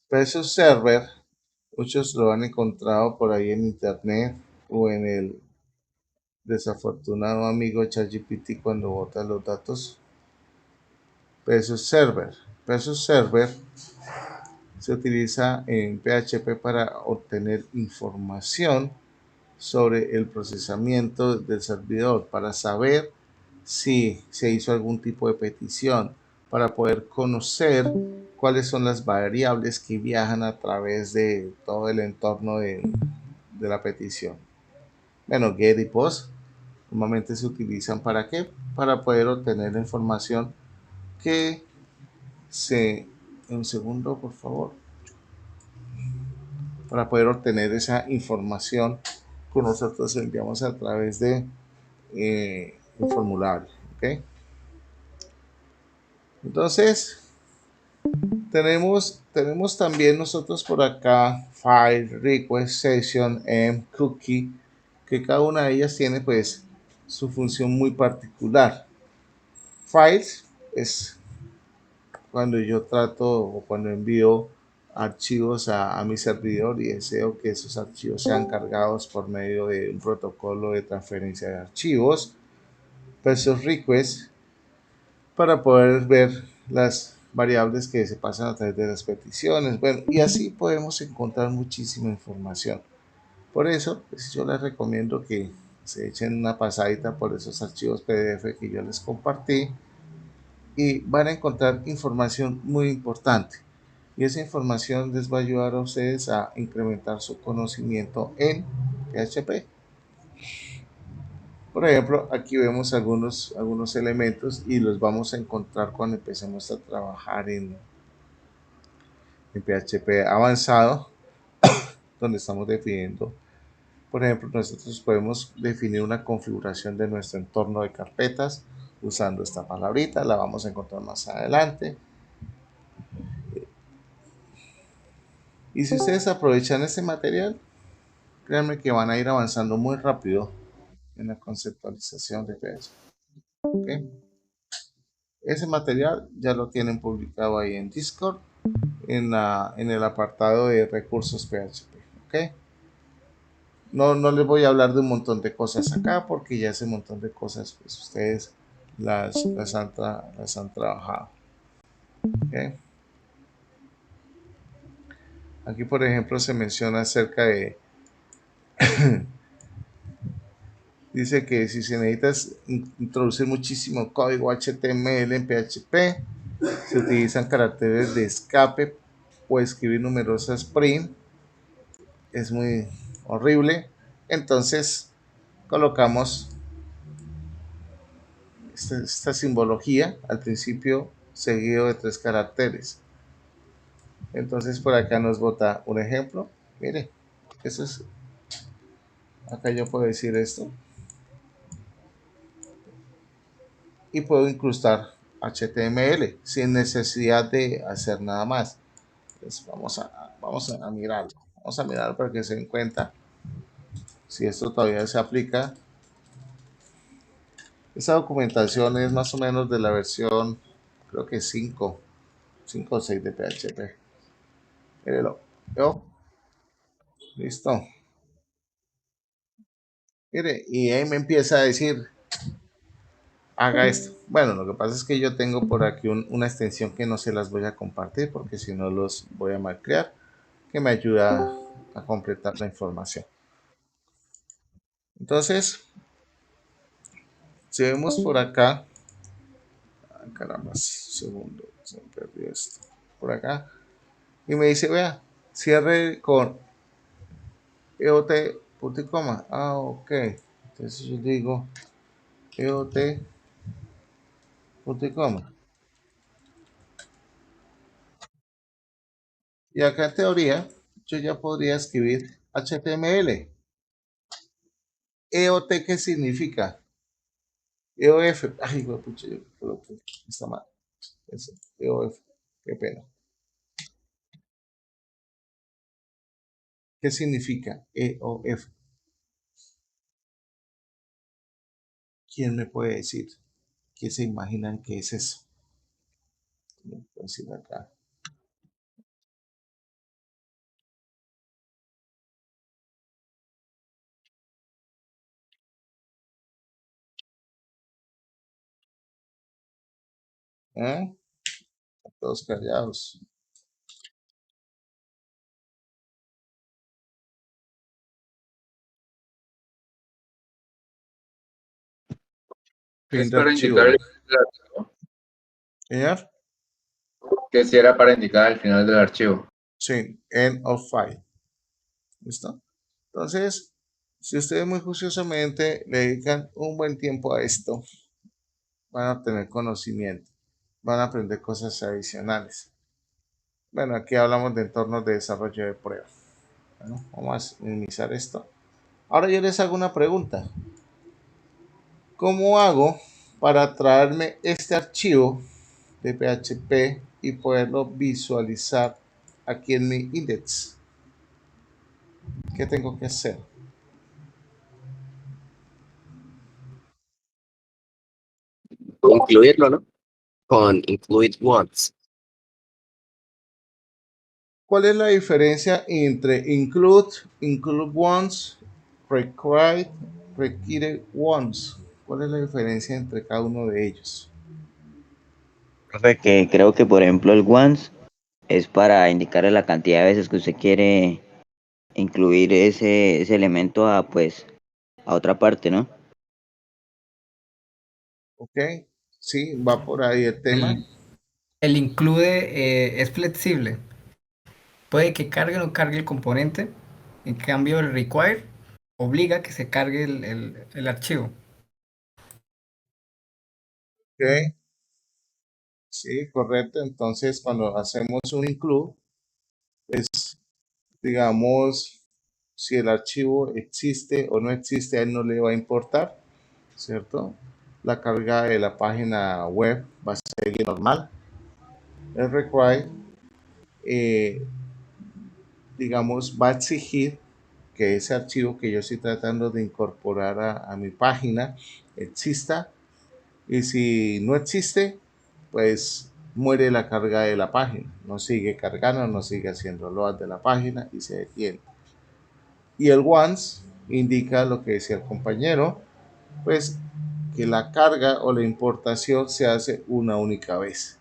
Precios server, muchos lo han encontrado por ahí en internet o en el desafortunado amigo ChatGPT cuando bota los datos. Precios server. Precios server se utiliza en PHP para obtener información sobre el procesamiento del servidor, para saber si se hizo algún tipo de petición, para poder conocer cuáles son las variables que viajan a través de todo el entorno de la petición. Bueno, get y post normalmente se utilizan para qué? Para poder obtener la información que se... Un segundo, por favor. Para poder obtener esa información que nosotros enviamos a través de un formulario. ¿Ok? Entonces, tenemos también nosotros por acá file, request, session, cookie, que cada una de ellas tiene pues su función muy particular. Files es cuando yo trato o cuando envío archivos a mi servidor y deseo que esos archivos sean cargados por medio de un protocolo de transferencia de archivos. Versus request para poder ver las variables que se pasan a través de las peticiones. Bueno, y así podemos encontrar muchísima información. Por eso, pues, yo les recomiendo que se echen una pasadita por esos archivos PDF que yo les compartí y van a encontrar información muy importante. Y esa información les va a ayudar a ustedes a incrementar su conocimiento en PHP. Por ejemplo, aquí vemos algunos elementos y los vamos a encontrar cuando empecemos a trabajar en PHP avanzado, donde estamos definiendo. Por ejemplo, nosotros podemos definir una configuración de nuestro entorno de carpetas usando esta palabrita, la vamos a encontrar más adelante. Y si ustedes aprovechan este material, créanme que van a ir avanzando muy rápido en la conceptualización de PHP. ¿Okay? Ese material ya lo tienen publicado ahí en Discord, en el apartado de recursos PHP. ¿Ok? No les voy a hablar de un montón de cosas acá porque ya ese montón de cosas pues ustedes las han trabajado. ¿Okay? Aquí por ejemplo se menciona acerca de dice que si se necesitas introducir muchísimo código HTML en PHP, se utilizan caracteres de escape o escribir numerosas print. Es muy horrible. Entonces colocamos esta simbología al principio seguido de 3 caracteres. Entonces por acá nos bota un ejemplo. Mire, eso es. Acá yo puedo decir esto. Y puedo incrustar HTML sin necesidad de hacer nada más. Entonces vamos a mirarlo. Vamos a mirar para que se den cuenta si esto todavía se aplica. Esta documentación es más o menos de la versión, creo que 5 o 6 de PHP. Mírelo. Yo. Listo. Mire, y ahí me empieza a decir, haga esto. Bueno, lo que pasa es que yo tengo por aquí una extensión que no se las voy a compartir porque si no los voy a malcrear, que me ayuda a completar la información. Entonces, si vemos por acá, caramba, segundo, se me perdió esto. Por acá, y me dice, vea, cierre con EOT, punto y coma. Ah, ok. Entonces yo digo EOT, punto y coma. Y acá en teoría, yo ya podría escribir HTML. EOT, ¿qué significa? EOF. Ay, pucha, yo creo que está mal. Eso, EOF. Qué pena. ¿Qué significa EOF? ¿Quién me puede decir? ¿Qué se imaginan que es eso? Voy a decir acá. ¿Eh? Todos callados. Fin
Es
de
para
archivo.
indicar el final del archivo.
¿Señor?
Que si era para indicar el final del archivo.
Sí, end of file. ¿Listo? Entonces, si ustedes muy juiciosamente le dedican un buen tiempo a esto, van a obtener conocimiento, van a aprender cosas adicionales. Bueno, aquí hablamos de entornos de desarrollo de prueba. Bueno, vamos a minimizar esto. Ahora yo les hago una pregunta. ¿Cómo hago para traerme este archivo de PHP y poderlo visualizar aquí en mi index? ¿Qué tengo que hacer?
Incluirlo, ¿no? Con include once.
¿Cuál es la diferencia entre include, include once, required, required once? ¿Cuál es la diferencia entre cada uno de ellos?
Profe, que creo que por ejemplo el once es para indicarle la cantidad de veces que usted quiere incluir ese elemento a pues a otra parte, ¿no?
¿Ok? Sí, va por ahí el tema.
El include es flexible. Puede que cargue o no cargue el componente. En cambio, el require obliga que se cargue el archivo.
¿Ok? Sí, correcto. Entonces, cuando hacemos un include, digamos, si el archivo existe o no existe, a él no le va a importar, ¿cierto? La carga de la página web va a seguir normal. El require, digamos, va a exigir que ese archivo que yo estoy tratando de incorporar a mi página exista, y si no existe, pues muere la carga de la página, no sigue cargando, no sigue haciendo load de la página y se detiene. Y el once indica lo que decía el compañero, pues que la carga o la importación se hace una única vez.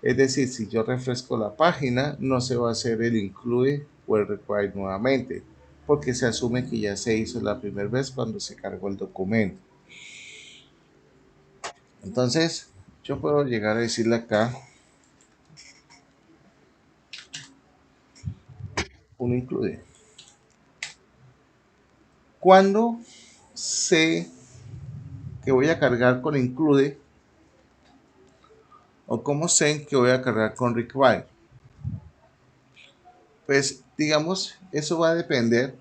Es decir, si yo refresco la página, no se va a hacer el include o el require nuevamente, porque se asume que ya se hizo la primera vez cuando se cargó el documento. Entonces, yo puedo llegar a decirle acá un include. Cuando sé que voy a cargar con include o cómo sé que voy a cargar con require. Pues digamos, eso va a depender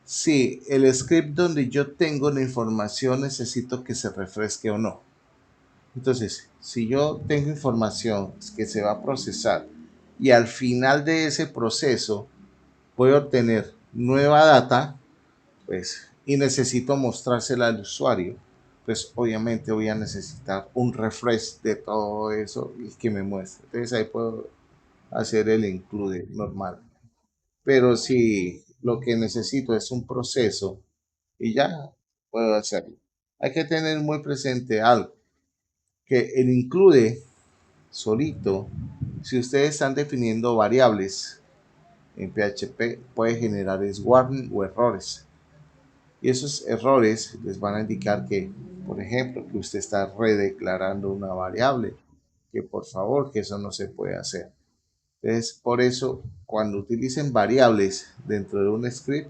si el script donde yo tengo la información necesito que se refresque o no. Entonces, si yo tengo información que se va a procesar y al final de ese proceso voy a obtener nueva data, pues, y necesito mostrársela al usuario, pues obviamente voy a necesitar un refresh de todo eso y que me muestre. Entonces ahí puedo hacer el include normal. Pero si lo que necesito es un proceso y ya puedo hacerlo. Hay que tener muy presente algo, que el include solito, si ustedes están definiendo variables en PHP, puede generar warning o errores. Y esos errores les van a indicar que, por ejemplo, que usted está redeclarando una variable, que por favor, que eso no se puede hacer. Entonces, por eso, cuando utilicen variables dentro de un script,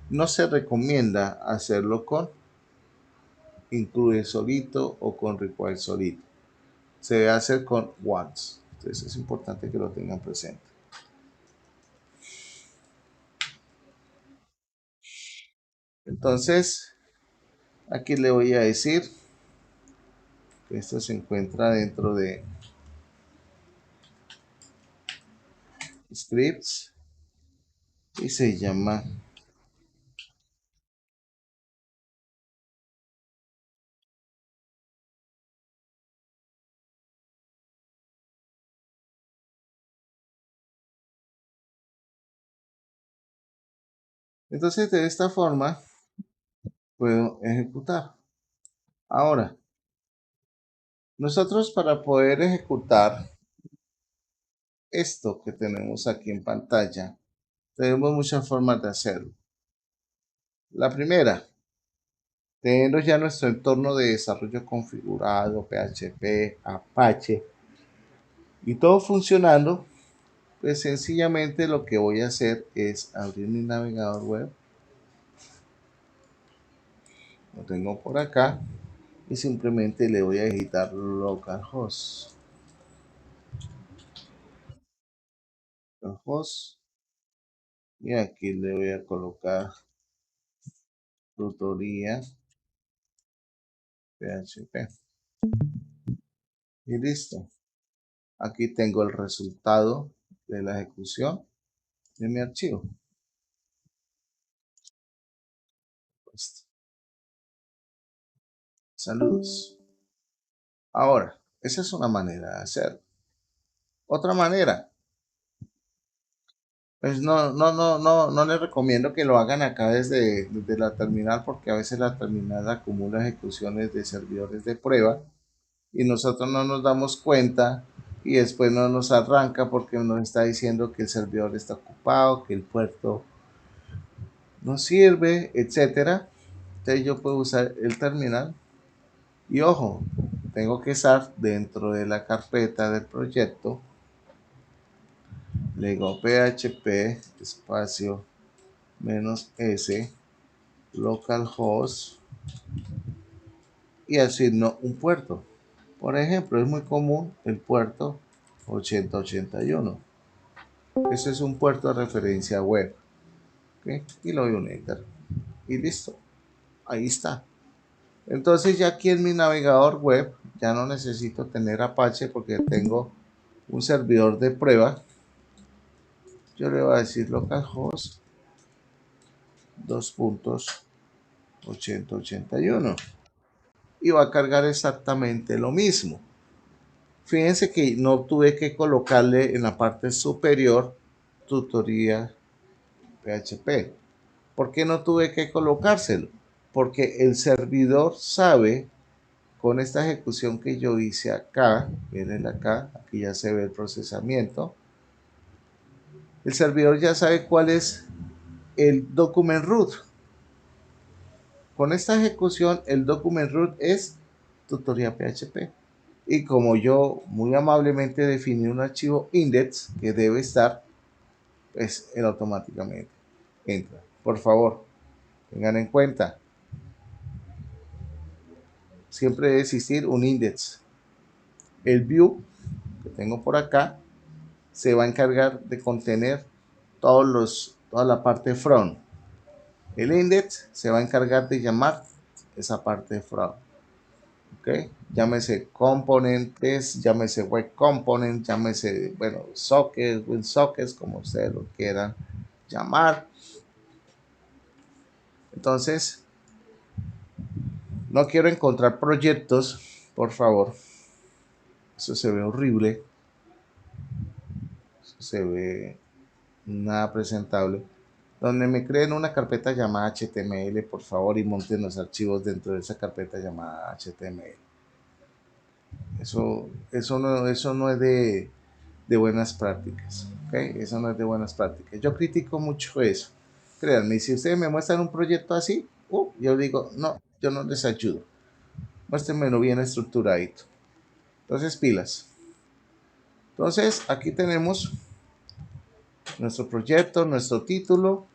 no se recomienda hacerlo con include solito o con require solito. Se debe hacer con once. Entonces, es importante que lo tengan presente. Entonces, aquí le voy a decir que esto se encuentra dentro de scripts y se llama Entonces, de esta forma, puedo ejecutar. Ahora, nosotros para poder ejecutar esto que tenemos aquí en pantalla, tenemos muchas formas de hacerlo. La primera, teniendo ya nuestro entorno de desarrollo configurado, PHP, Apache, y todo funcionando, pues sencillamente lo que voy a hacer es abrir mi navegador web. Lo tengo por acá y simplemente le voy a digitar localhost. Localhost. Y aquí le voy a colocar tutoría PHP. Y listo. Aquí tengo el resultado de la ejecución de mi archivo. Pues, saludos. Ahora, esa es una manera de hacerlo. Otra manera, pues no les recomiendo que lo hagan acá desde la terminal, porque a veces la terminal acumula ejecuciones de servidores de prueba y nosotros no nos damos cuenta y después no nos arranca porque nos está diciendo que el servidor está ocupado, que el puerto no sirve, etcétera. Entonces yo puedo usar el terminal y ojo, tengo que estar dentro de la carpeta del proyecto. Le digo php espacio -s localhost y asigno un puerto. Por ejemplo, es muy común el puerto 8081. Ese es un puerto de referencia web. ¿Okay? Y le doy un enter. Y listo. Ahí está. Entonces ya aquí en mi navegador web ya no necesito tener Apache porque tengo un servidor de prueba. Yo le voy a decir localhost 2.8081 y va a cargar exactamente lo mismo. Fíjense que no tuve que colocarle en la parte superior tutoría PHP. ¿Por qué no tuve que colocárselo? Porque el servidor sabe, con esta ejecución que yo hice acá, miren acá, aquí ya se ve el procesamiento, el servidor ya sabe cuál es el document root. Con esta ejecución, el document root es tutoría PHP. Y como yo muy amablemente definí un archivo index que debe estar, pues él automáticamente entra. Por favor, tengan en cuenta, siempre debe existir un index. El view que tengo por acá se va a encargar de contener toda la parte front. El index se va a encargar de llamar esa parte front. ¿Okay? Llámese componentes, llámese web component, llámese, bueno, sockets, WinSockets, como ustedes lo quieran llamar. Entonces, no quiero encontrar proyectos, por favor. Eso se ve horrible. Eso se ve nada presentable. Donde me creen una carpeta llamada HTML, por favor, y monten los archivos dentro de esa carpeta llamada HTML. Eso no es de buenas prácticas. ¿Okay? Eso no es de buenas prácticas. Yo critico mucho eso. Créanme, si ustedes me muestran un proyecto así, yo digo, no, yo no les ayudo. Muéstrenmelo bien estructuradito. Entonces, pilas. Entonces, aquí tenemos nuestro proyecto, nuestro título.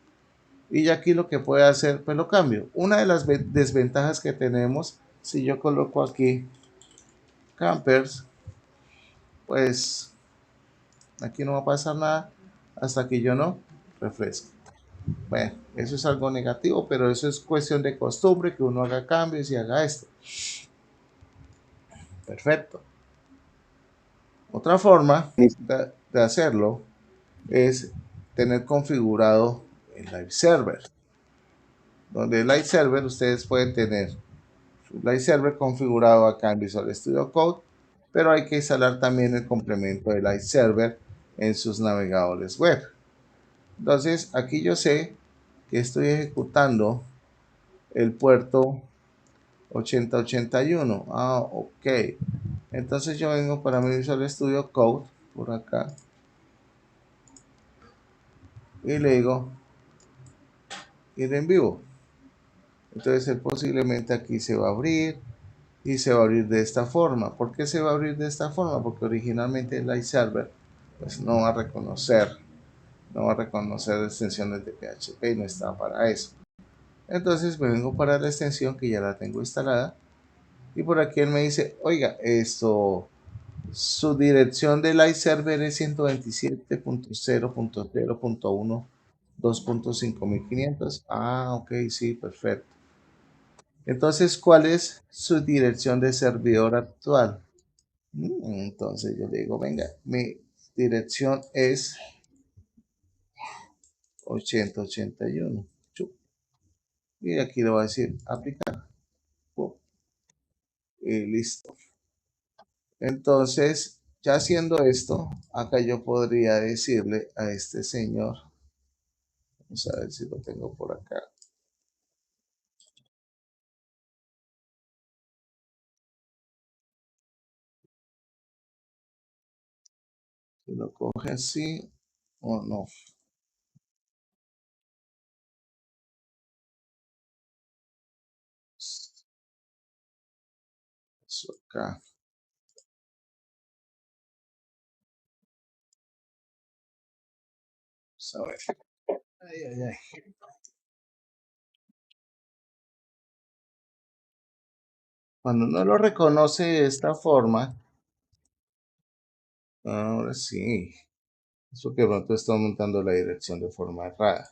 Y ya aquí lo que puede hacer, pues lo cambio. Una de las desventajas que tenemos, si yo coloco aquí campers, pues aquí no va a pasar nada hasta que yo no refresque. Bueno, eso es algo negativo, pero eso es cuestión de costumbre, que uno haga cambios y haga esto. Perfecto. Otra forma de hacerlo es tener configurado el live server. Donde el live server ustedes pueden tener su live server configurado acá en Visual Studio Code, pero hay que instalar también el complemento de live server en sus navegadores web. Entonces aquí yo sé que estoy ejecutando el puerto 8081. Ah, ok. Entonces yo vengo para mi Visual Studio Code por acá y le digo ir en vivo. Entonces él posiblemente aquí se va a abrir y se va a abrir de esta forma. ¿Por qué se va a abrir de esta forma? Porque originalmente el iServer pues no va a reconocer extensiones de PHP y no está para eso. Entonces me vengo para la extensión que ya la tengo instalada y por aquí él me dice, oiga, su dirección del iServer es 127.0.0.1 Ah, ok, sí, perfecto. Entonces, ¿cuál es su dirección de servidor actual? Entonces yo le digo, venga, mi dirección es 8081. Y aquí le voy a decir aplicar. Y listo. Entonces, ya haciendo esto, acá yo podría decirle a este señor, vamos a ver si lo tengo por acá. Si lo coge así o no. Eso acá. Vamos a ver. Ay, ay, ay. Cuando no lo reconoce de esta forma, ahora sí. Eso que pronto está montando la dirección de forma errada.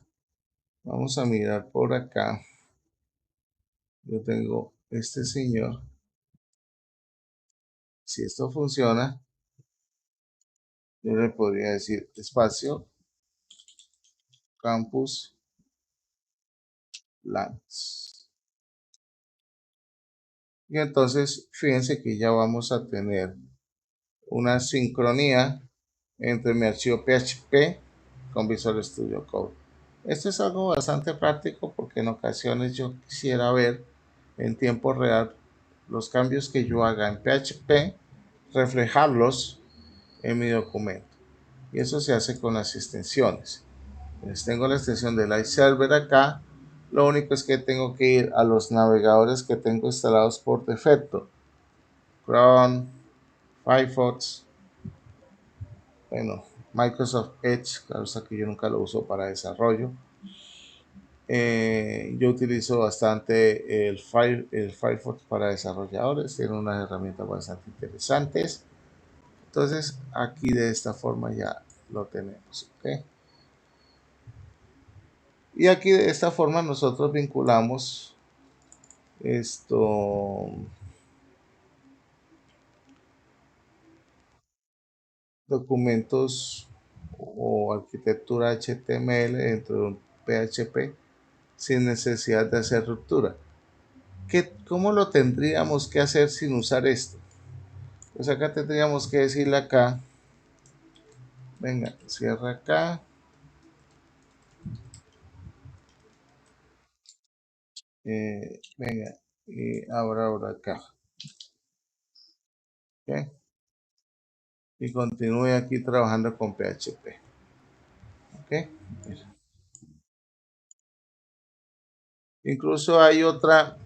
Vamos a mirar por acá. Yo tengo este señor. Si esto funciona, yo le podría decir espacio campus LANs. Y entonces, fíjense que ya vamos a tener una sincronía entre mi archivo PHP con Visual Studio Code. Esto es algo bastante práctico porque en ocasiones yo quisiera ver en tiempo real los cambios que yo haga en PHP, reflejarlos en mi documento. Y eso se hace con las extensiones. Pues tengo la extensión del iServer acá. Lo único es que tengo que ir a los navegadores que tengo instalados por defecto. Chrome, Firefox, bueno, Microsoft Edge, claro está que yo nunca lo uso para desarrollo. Yo utilizo bastante el Firefox para desarrolladores, tiene unas herramientas bastante interesantes. Entonces aquí de esta forma ya lo tenemos, ¿ok? Y aquí de esta forma nosotros vinculamos documentos o arquitectura HTML dentro de un PHP sin necesidad de hacer ruptura. ¿Cómo lo tendríamos que hacer sin usar esto? Pues acá tendríamos que decirle acá, venga, cierra acá. Venga, y ahora acá. ¿Ok? Y continúe aquí trabajando con PHP. ¿Ok? Incluso hay otra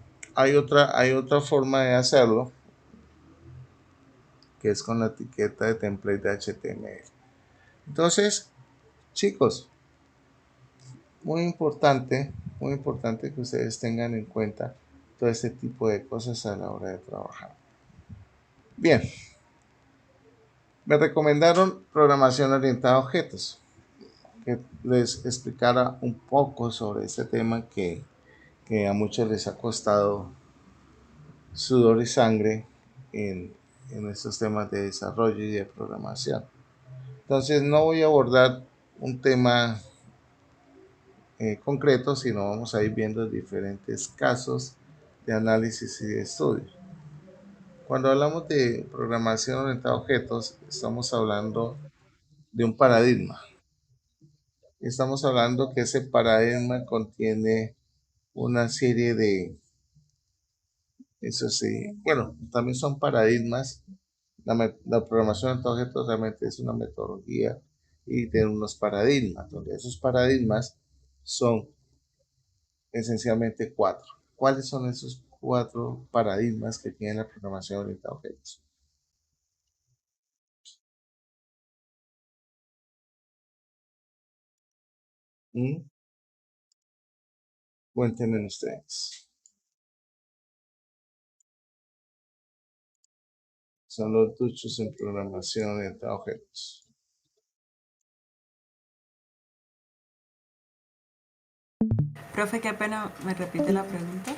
forma de hacerlo, que es con la etiqueta de template de HTML. Entonces, chicos, muy importante que ustedes tengan en cuenta todo este tipo de cosas a la hora de trabajar. Bien, me recomendaron programación orientada a objetos, que les explicara un poco sobre este tema que a muchos les ha costado sudor y sangre en estos temas de desarrollo y de programación. Entonces no voy a abordar un tema concreto, sino vamos a ir viendo diferentes casos de análisis y de estudio. Cuando hablamos de programación orientada a objetos, estamos hablando de un paradigma. Estamos hablando que ese paradigma contiene una serie de, eso sí, bueno, también son paradigmas. La programación de objetos realmente es una metodología y tiene unos paradigmas, donde esos paradigmas son esencialmente cuatro. ¿Cuáles son esos cuatro paradigmas que tiene la programación orientada a objetos? ¿Mm? Cuéntenme ustedes. Son los duchos en programación orientada a objetos.
Profe, qué pena, ¿me repite la pregunta?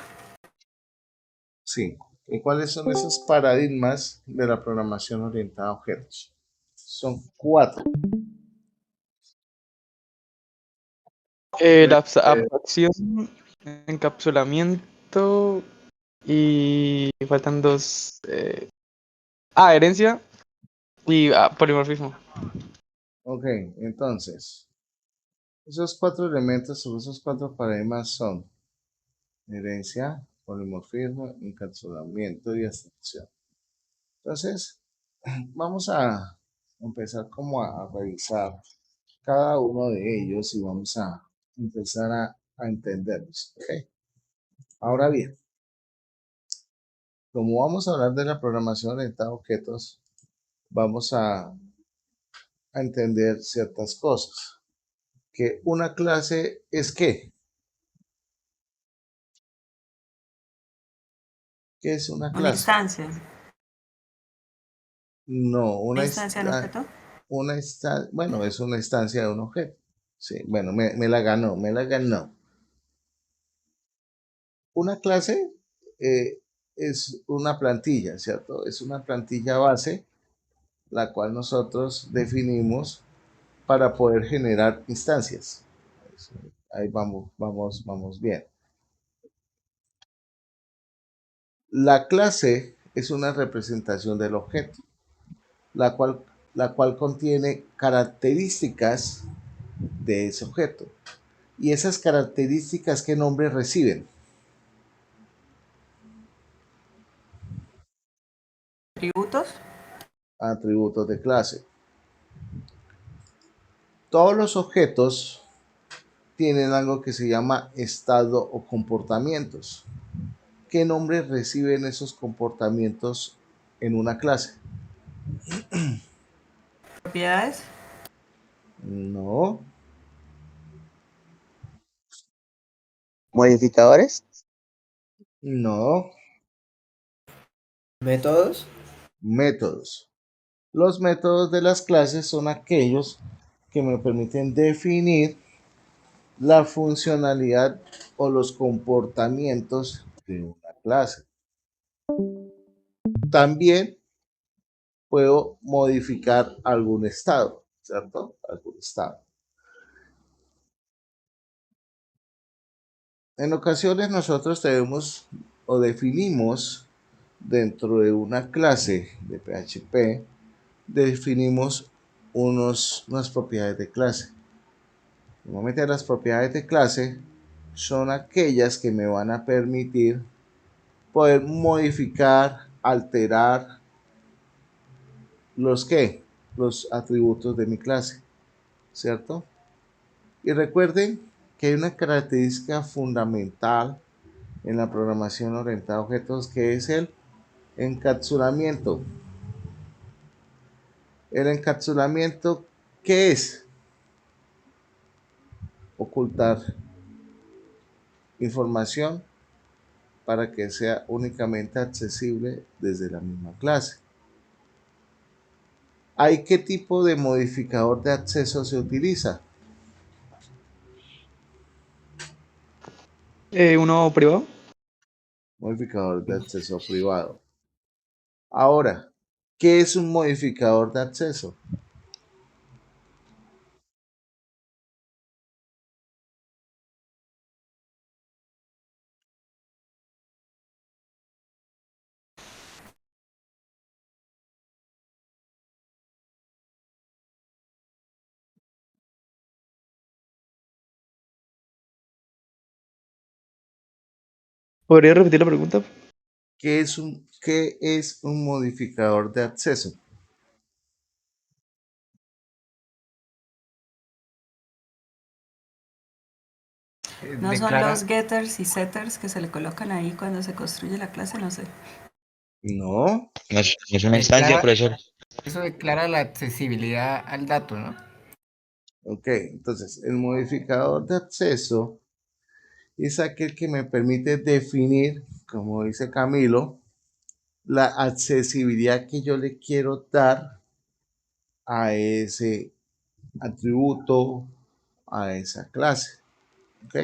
Sí. ¿Y cuáles son esos paradigmas de la programación orientada a objetos? Son cuatro.
La abstracción, encapsulamiento y faltan dos. Herencia y polimorfismo.
Ok, entonces, esos cuatro elementos o esos cuatro paradigmas son herencia, polimorfismo, encapsulamiento y abstracción. Entonces, vamos a empezar como a revisar cada uno de ellos y vamos a empezar a entenderlos. ¿Ok? Ahora bien, como vamos a hablar de la programación orientada a objetos, vamos a entender ciertas cosas. Que una clase es ¿qué? ¿Qué es una
Una
clase?
instancia.
No,
¿Una instancia en objeto?
bueno, es una instancia de un objeto. Sí, bueno, me la ganó, me la ganó. Una clase eh, es una plantilla, ¿cierto? Es una plantilla base, la cual nosotros definimos para poder generar instancias. Ahí vamos bien. La clase es una representación del objeto, la cual, la cual contiene características de ese objeto. Y esas características, ¿qué nombre reciben?
¿Atributos?
Atributos de clase. Todos los objetos tienen algo que se llama estado o comportamientos. ¿Qué nombre reciben esos comportamientos en una clase?
¿Propiedades?
No,
¿Modificadores?
no,
¿Métodos?
métodos. Los métodos de las clases son aquellos que me permiten definir la funcionalidad o los comportamientos de una clase. También puedo modificar algún estado, ¿cierto? Algún estado. En ocasiones nosotros tenemos o definimos dentro de una clase de PHP, definimos unas propiedades de clase. Normalmente las propiedades de clase son aquellas que me van a permitir poder modificar, alterar los atributos de mi clase, ¿cierto? Y recuerden que hay una característica fundamental en la programación orientada a objetos que es el encapsulamiento. El encapsulamiento, ¿qué es? Ocultar información para que sea únicamente accesible desde la misma clase. ¿Hay qué tipo de modificador de acceso se utiliza?
Uno privado.
Modificador de acceso privado. Ahora, ¿qué es un modificador de acceso?
¿Podría repetir la pregunta?
¿Qué es un modificador de acceso?
¿No son los
Declara,
getters y setters que se le colocan ahí cuando se construye la clase? No sé.
No.
No es una instancia,
declara,
profesor.
eso declara la accesibilidad al dato, ¿no?
Ok, entonces el modificador de acceso es aquel que me permite definir, como dice Camilo, la accesibilidad que yo le quiero dar a ese atributo, a esa clase. ¿Ok?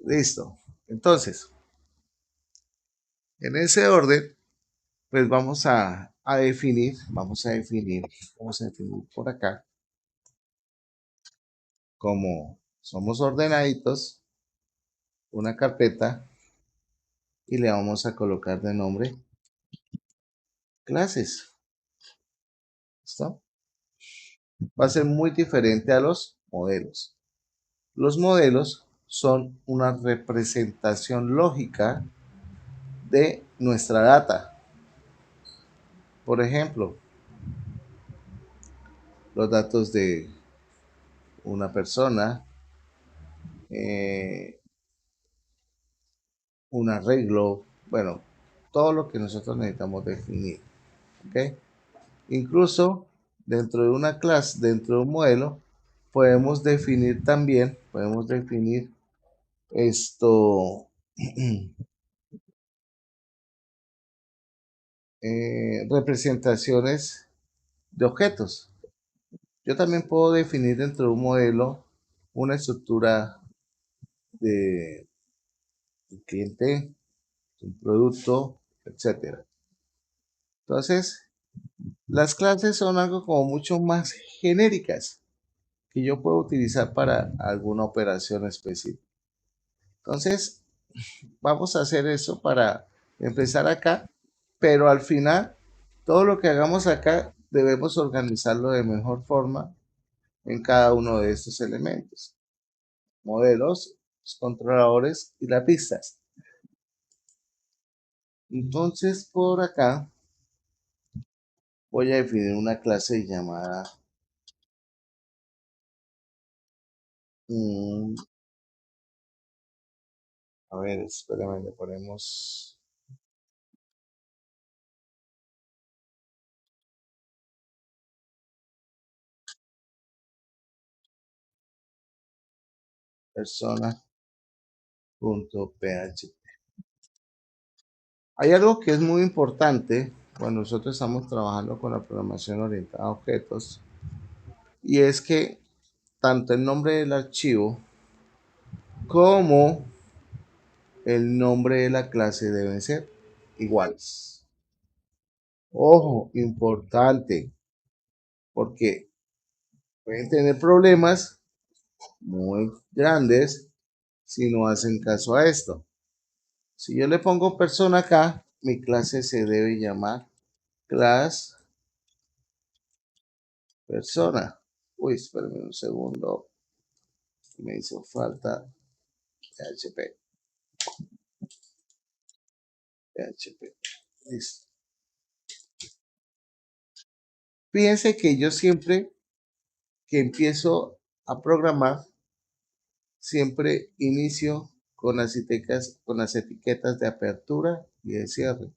Listo. Entonces, en ese orden, pues vamos a definir por acá, como somos ordenaditos, una carpeta y le vamos a colocar de nombre clases. ¿Listo? Va a ser muy diferente a los modelos. Los modelos son una representación lógica de nuestra data. Por ejemplo, los datos de una persona, eh, un arreglo, bueno, todo lo que nosotros necesitamos definir. ¿Ok? Incluso dentro de una clase, dentro de un modelo, podemos definir esto, representaciones de objetos. Yo también puedo definir dentro de un modelo una estructura de un cliente, un producto, etcétera. Entonces, las clases son algo como mucho más genéricas que yo puedo utilizar para alguna operación específica. Entonces, vamos a hacer eso para empezar acá, pero al final, todo lo que hagamos acá debemos organizarlo de mejor forma en cada uno de estos elementos: modelos, los controladores y las pistas. Entonces, por acá voy a definir una clase llamada a ver, espérame, le ponemos persona.php. Hay algo que es muy importante cuando nosotros estamos trabajando con la programación orientada a objetos, y es que tanto el nombre del archivo como el nombre de la clase deben ser iguales. Ojo, importante, porque pueden tener problemas muy grandes si no hacen caso a esto. Si yo le pongo persona acá, mi clase se debe llamar class persona. Uy, espérame un segundo, me hizo falta PHP. PHP. Listo. Fíjense que yo siempre que empiezo a programar, siempre inicio con las etiquetas de apertura y de cierre.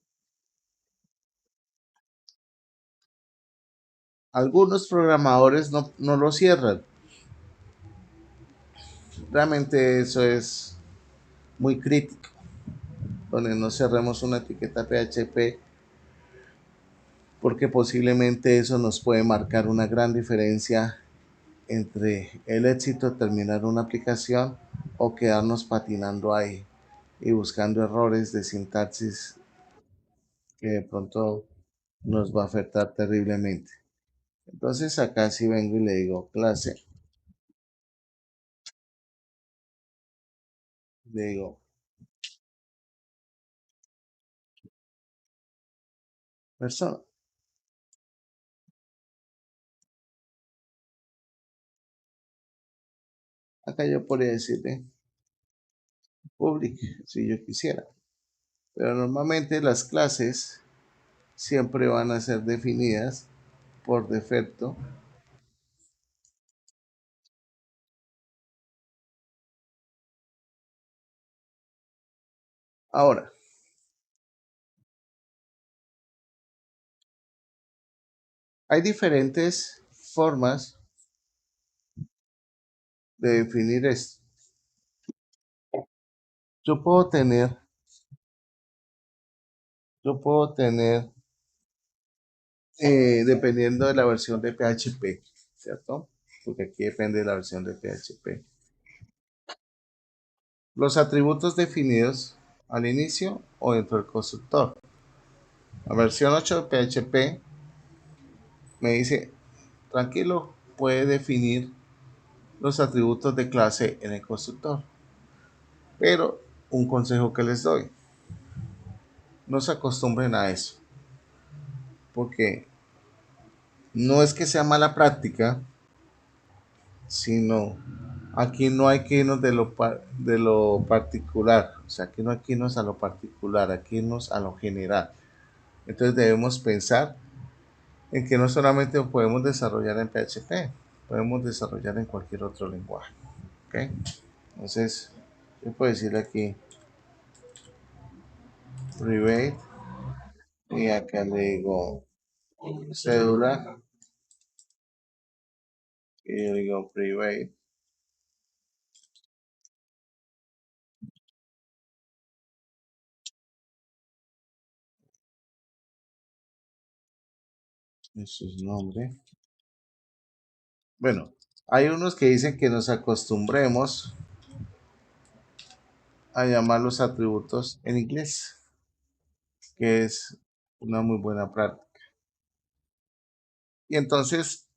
Algunos programadores no lo cierran. Realmente eso es muy crítico, donde no cerremos una etiqueta PHP, porque posiblemente eso nos puede marcar una gran diferencia entre el éxito de terminar una aplicación o quedarnos patinando ahí y buscando errores de sintaxis que de pronto nos va a afectar terriblemente. Entonces acá sí vengo y le digo clase, le digo persona. Acá yo podría decirle public, si yo quisiera. Pero normalmente las clases siempre van a ser definidas por defecto. Ahora, hay diferentes formas de definir esto. Yo puedo tener, dependiendo de la versión de PHP, ¿cierto? Porque aquí depende de la versión de PHP. Los atributos definidos al inicio o dentro del constructor. La versión 8 de PHP me dice, tranquilo, puede definir los atributos de clase en el constructor. Pero un consejo que les doy, no se acostumbren a eso, porque no es que sea mala práctica, sino aquí no hay que irnos de lo particular, o sea, aquí no hay que irnos a lo particular, aquí irnos a lo general. Entonces debemos pensar en que no solamente lo podemos desarrollar en PHP, podemos desarrollar en cualquier otro lenguaje. ¿Ok? Entonces, yo puedo decirle aquí private y acá le digo cédula y yo digo private. Eso es nombre. Bueno, hay unos que dicen que nos acostumbremos a llamar los atributos en inglés, que es una muy buena práctica. Y entonces,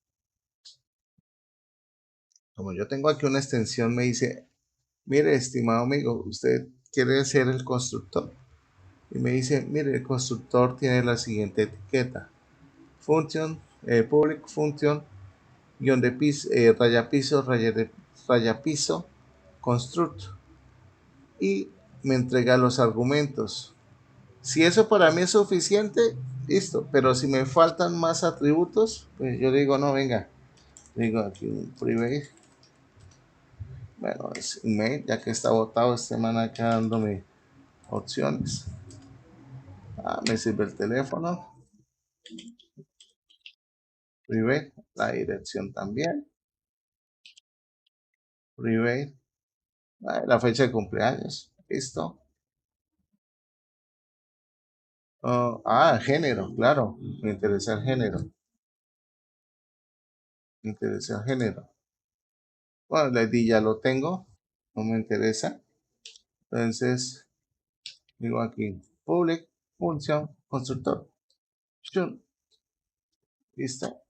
como yo tengo aquí una extensión, me dice, mire, estimado amigo, usted quiere ser el constructor. Y me dice, mire, el constructor tiene la siguiente etiqueta. Function, public function, guión de piso, raya piso, raya piso, construct. Y me entrega los argumentos. Si eso para mí es suficiente, listo. Pero si me faltan más atributos, pues yo digo, no, venga. Digo aquí un private. Bueno, es email, ya que está botado este man acá dándome opciones. Me sirve el teléfono. Private, la dirección también. Private, la fecha de cumpleaños. Listo. Género, claro. Me interesa el género. Me interesa el género. Bueno, el ID ya lo tengo. No me interesa. Entonces, digo aquí, public, función, constructor. Shun. Listo.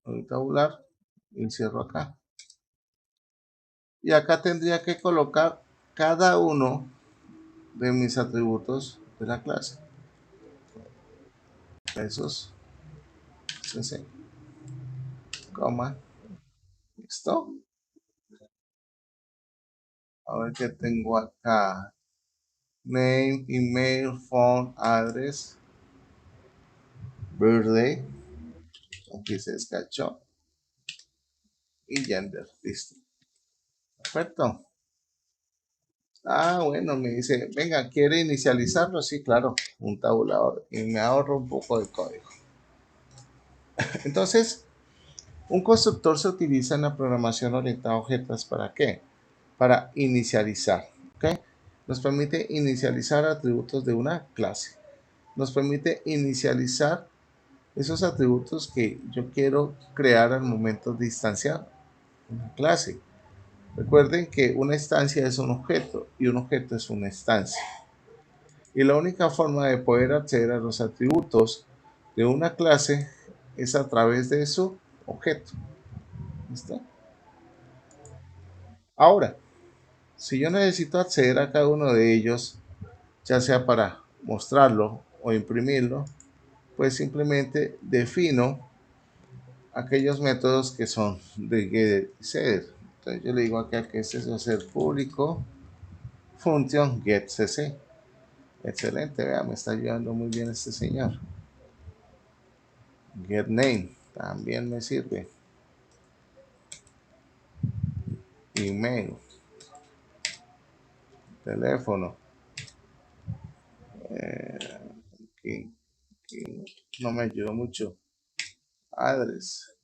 Voy a tabular y cierro acá. Y acá tendría que colocar cada uno de mis atributos de la clase. Esos, cc, coma, listo. A ver qué tengo acá. Name, email, phone, address, birthday. Aquí se descachó. Y gender, listo. Perfecto. Bueno, me dice, venga, ¿quiere inicializarlo? Sí, claro, un tabulador. Y me ahorro un poco de código. Entonces, un constructor se utiliza en la programación orientada a objetos ¿para qué? Para inicializar. ¿Ok? Nos permite inicializar atributos de una clase. Nos permite inicializar esos atributos que yo quiero crear al momento de instanciar una clase. Recuerden que una instancia es un objeto y un objeto es una instancia. Y la única forma de poder acceder a los atributos de una clase es a través de su objeto. ¿Listo? Ahora, si yo necesito acceder a cada uno de ellos, ya sea para mostrarlo o imprimirlo, pues simplemente defino aquellos métodos que son de get y setter. Entonces yo le digo acá que este va a ser público función getCC. Excelente, vea, me está ayudando muy bien este señor. GetName también me sirve. Email, teléfono. Aquí no me ayudó mucho. Address.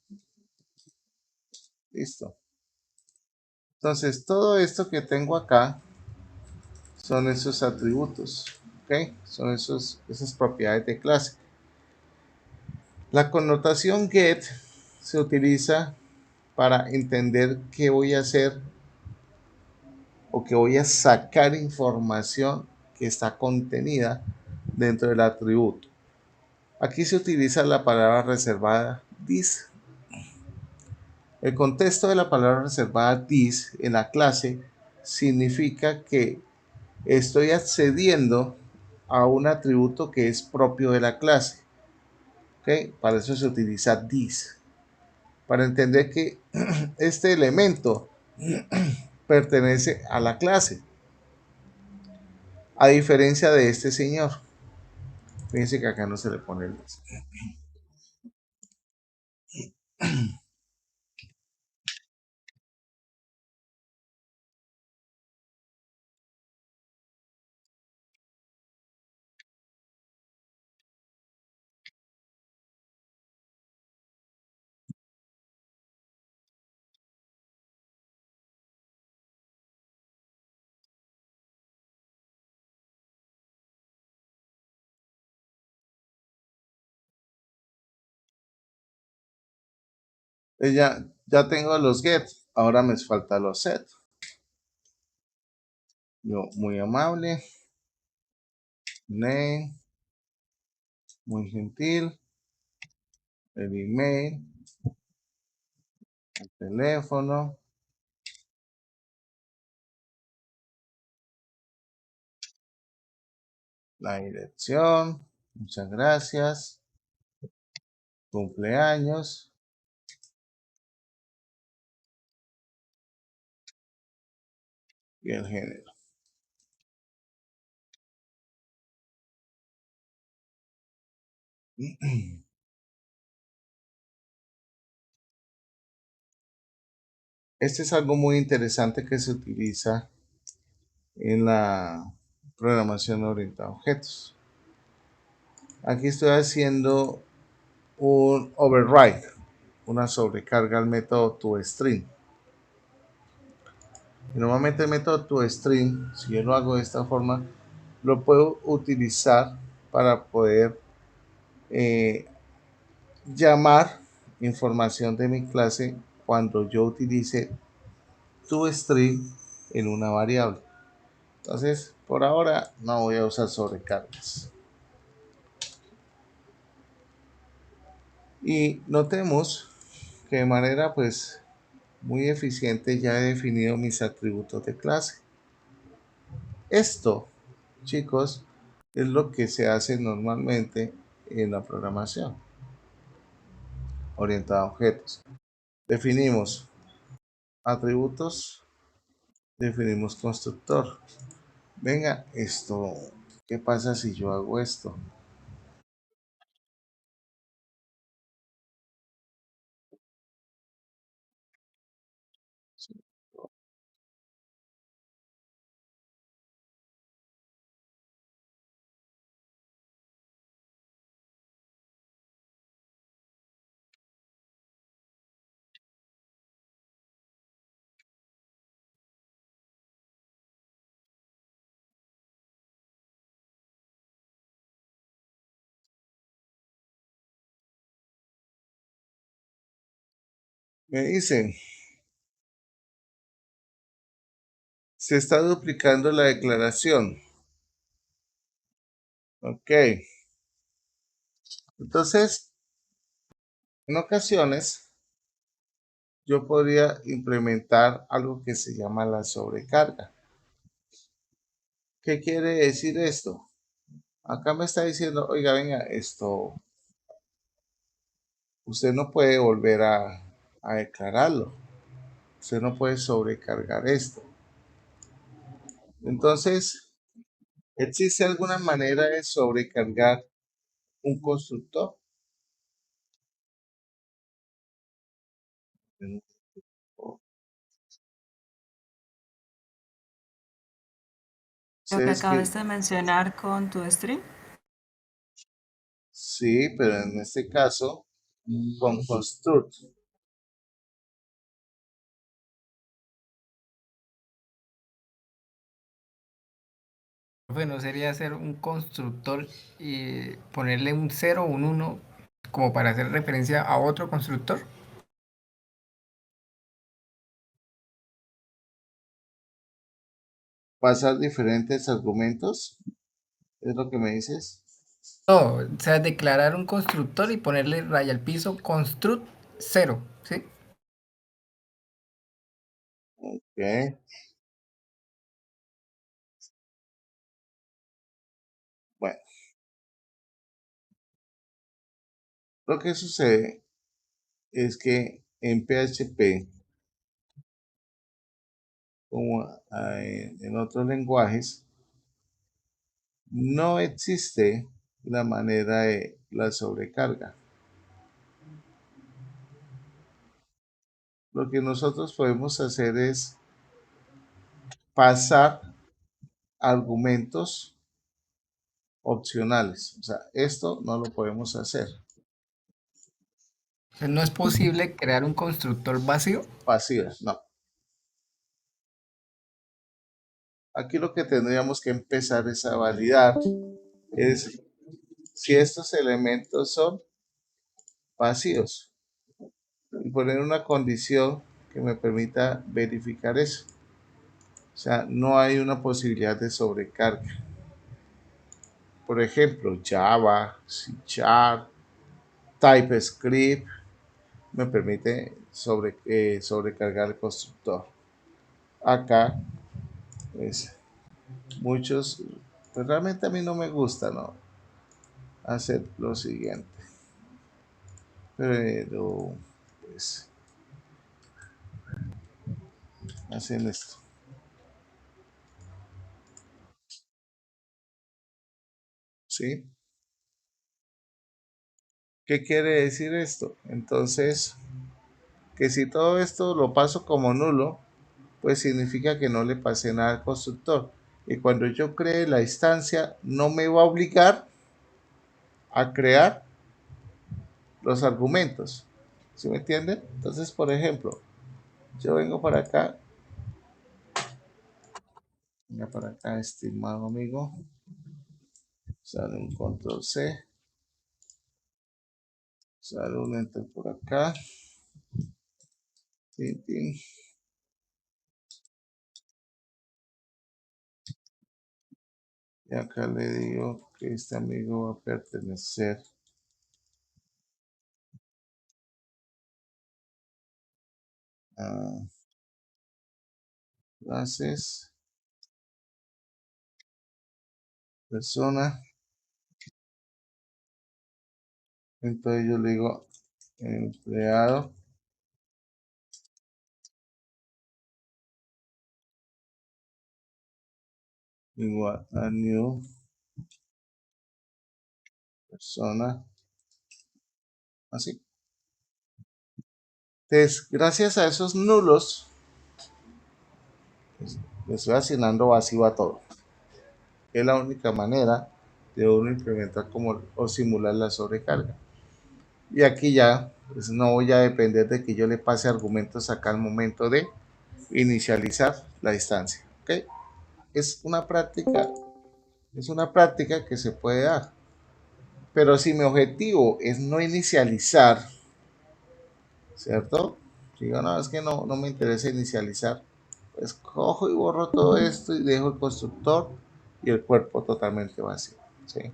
Listo. Entonces, todo esto que tengo acá son esos atributos. ¿Ok? Son esas propiedades de clase. La connotación get se utiliza para entender qué voy a hacer o que voy a sacar información que está contenida dentro del atributo. Aquí se utiliza la palabra reservada this. El contexto de la palabra reservada this en la clase significa que estoy accediendo a un atributo que es propio de la clase. ¿Okay? Para eso se utiliza this. Para entender que este elemento pertenece a la clase. A diferencia de este señor. Fíjense que acá no se le pone el this. Ya tengo los get, ahora me falta los set. Yo, muy amable, name, muy gentil, el email, el teléfono, la dirección, muchas gracias, cumpleaños y el género. Este es algo muy interesante que se utiliza en la programación orientada a objetos. Aquí estoy haciendo un override, una sobrecarga al método toString. Y normalmente el método toString, si yo lo hago de esta forma, lo puedo utilizar para poder llamar información de mi clase cuando yo utilice toString en una variable. Entonces, por ahora no voy a usar sobrecargas. Y notemos que de manera pues muy eficiente ya he definido mis atributos de clase. Esto, chicos, es lo que se hace normalmente en la programación orientada a objetos. Definimos atributos, definimos constructor. Venga, esto, ¿qué pasa si yo hago esto? Me dicen, se está duplicando la declaración. Ok. Entonces, en ocasiones, yo podría implementar algo que se llama la sobrecarga. ¿Qué quiere decir esto? Acá me está diciendo, oiga, venga, esto, usted no puede volver a declararlo. Usted no puede sobrecargar esto. Entonces, ¿existe alguna manera de sobrecargar un constructor?
Lo que
Ustedes que
acabas de mencionar con tu stream.
sí, pero en este caso, con construct.
Profe, ¿no sería hacer un constructor y ponerle un 0 o un 1 como para hacer referencia a otro constructor?
Pasar diferentes argumentos, es lo que me dices.
No, o sea, declarar un constructor y ponerle raya al piso construct 0, ¿sí?
Ok. Bueno, lo que sucede es que en PHP, como en otros lenguajes, no existe la manera de la sobrecarga. Lo que nosotros podemos hacer es pasar argumentos opcionales. O sea, esto no lo podemos hacer.
O sea, no es posible crear un constructor vacío.
Pasivas, no. Aquí lo que tendríamos que empezar es a validar es si estos elementos son vacíos y poner una condición que me permita verificar eso. O sea, no hay una posibilidad de sobrecarga. Por ejemplo, Java, C Sharp, TypeScript me permite sobrecargar el constructor. Acá, pues, muchos, pues realmente a mí no me gusta, ¿no? Hacer lo siguiente. Pero, pues, hacen esto. ¿Sí? ¿Qué quiere decir esto? Entonces, que si todo esto lo paso como nulo, pues significa que no le pasé nada al constructor. Y cuando yo cree la instancia, no me va a obligar a crear los argumentos. ¿Sí me entienden? Entonces, por ejemplo, yo vengo para acá, venga para acá, estimado amigo, sale un control C, sale un enter por acá, tin, tin. Y acá le digo que este amigo va a pertenecer a clases, persona. Entonces yo le digo empleado igual a new persona. Así. Entonces, gracias a esos nulos, pues, le estoy asignando vacío a todo. Es la única manera de uno implementar como o simular la sobrecarga. Y aquí ya, pues no voy a depender de que yo le pase argumentos acá al momento de inicializar la instancia. ¿Ok? Es una práctica que se puede dar. Pero si mi objetivo es no inicializar, ¿cierto? Digo, no, es que no me interesa inicializar. Pues cojo y borro todo esto y dejo el constructor y el cuerpo totalmente vacío. ¿Sí?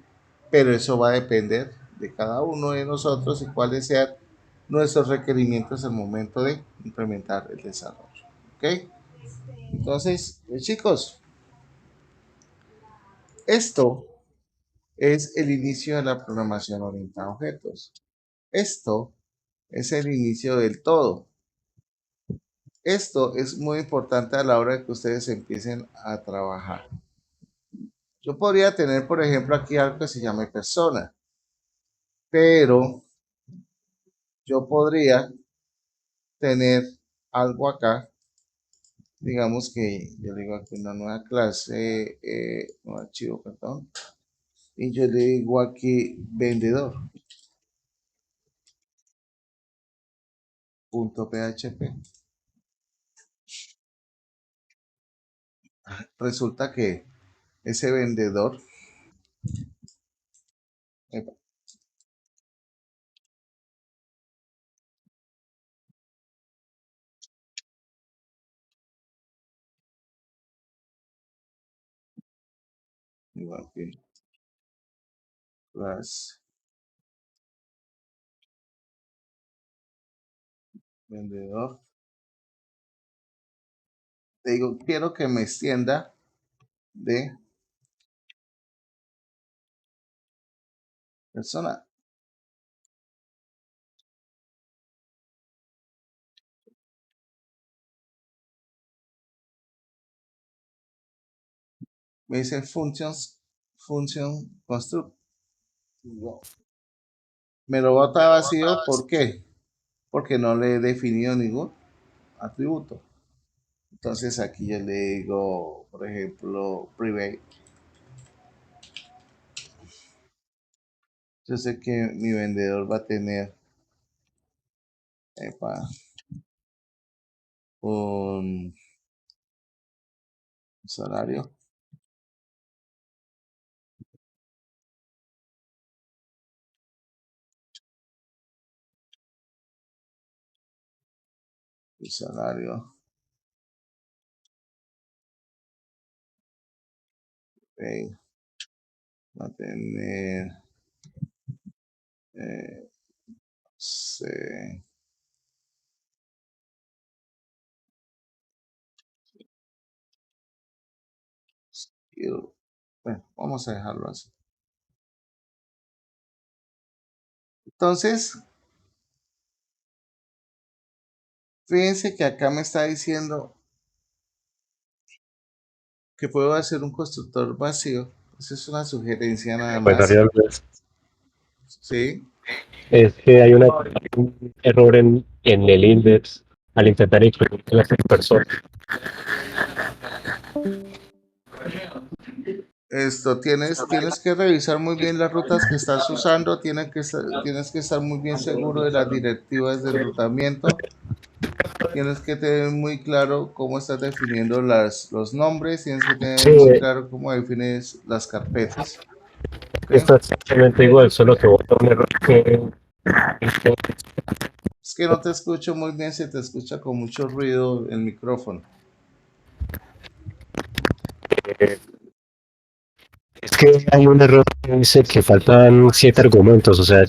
Pero eso va a depender de cada uno de nosotros y cuáles sean nuestros requerimientos al momento de implementar el desarrollo. ¿Ok? Entonces, chicos, esto es el inicio de la programación orientada a objetos. Esto es el inicio del todo. Esto es muy importante a la hora de que ustedes empiecen a trabajar. Yo podría tener, por ejemplo, aquí algo que se llame persona, pero yo podría tener algo acá, digamos que yo le digo aquí una nueva clase, un archivo, perdón, y yo le digo aquí vendedor punto php. Resulta que ese vendedor, epa, digo aquí, class, vendedor, te digo, quiero que me extienda de persona. Me dice functions, function construct. Me lo bota vacío, ¿por qué? Porque no le he definido ningún atributo. Entonces aquí yo le digo, por ejemplo, private. Yo sé que mi vendedor va a tener epa, un salario, el salario, ok, va a tener, se- skill. Bueno, vamos a dejarlo así. Entonces, fíjense que acá me está diciendo que puedo hacer un constructor vacío. Esa es una sugerencia nada
Pues
más.
Ariel, pues,
¿Sí?
es que hay un error en el index al intentar incluir las personas.
Esto tienes que revisar muy bien las rutas que estás usando, tienes que estar muy bien seguro de las directivas de enrutamiento, tienes que tener muy claro cómo estás definiendo los nombres, tienes que tener
Sí,
muy claro cómo defines las carpetas. ¿Ok?
esto es exactamente igual, solo que bota un error
Es que no te escucho muy bien, se te escucha con mucho ruido el micrófono.
que es que hay un error que dice que faltan 7 argumentos, o sea,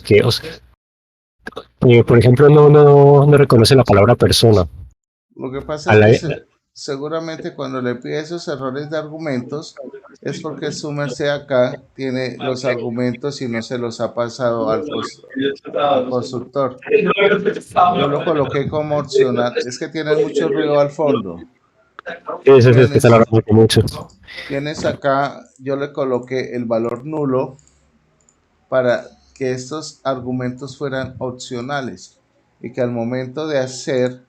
por ejemplo, no reconoce la palabra persona.
Lo que pasa
A
es
la,
que seguramente cuando le pide esos errores de argumentos es porque su merced acá tiene los argumentos y no se los ha pasado al constructor. Yo lo coloqué como opcional. Es que tiene mucho ruido al fondo.
eso es que están hablando mucho.
Tienes acá, yo le coloqué el valor nulo para que estos argumentos fueran opcionales y que al momento de hacer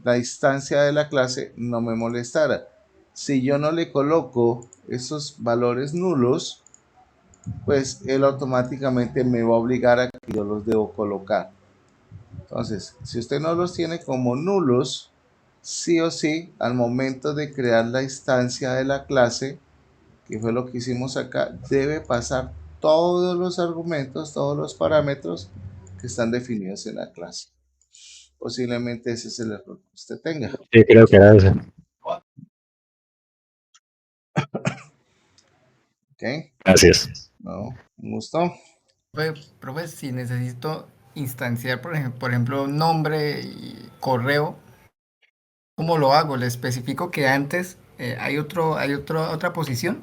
la instancia de la clase no me molestara. Si yo no le coloco esos valores nulos, pues él automáticamente me va a obligar a que yo los debo colocar. Entonces, si usted no los tiene como nulos, sí o sí, al momento de crear la instancia de la clase, que fue lo que hicimos acá, debe pasar todos los argumentos, todos los parámetros que están definidos en la clase. Posiblemente ese es el error que usted tenga.
Sí, creo que era eso.
¿Ok?
Gracias.
No, un gusto.
Profe, si necesito instanciar, por ejemplo, nombre y correo, ¿cómo lo hago? ¿Le especifico que antes otra posición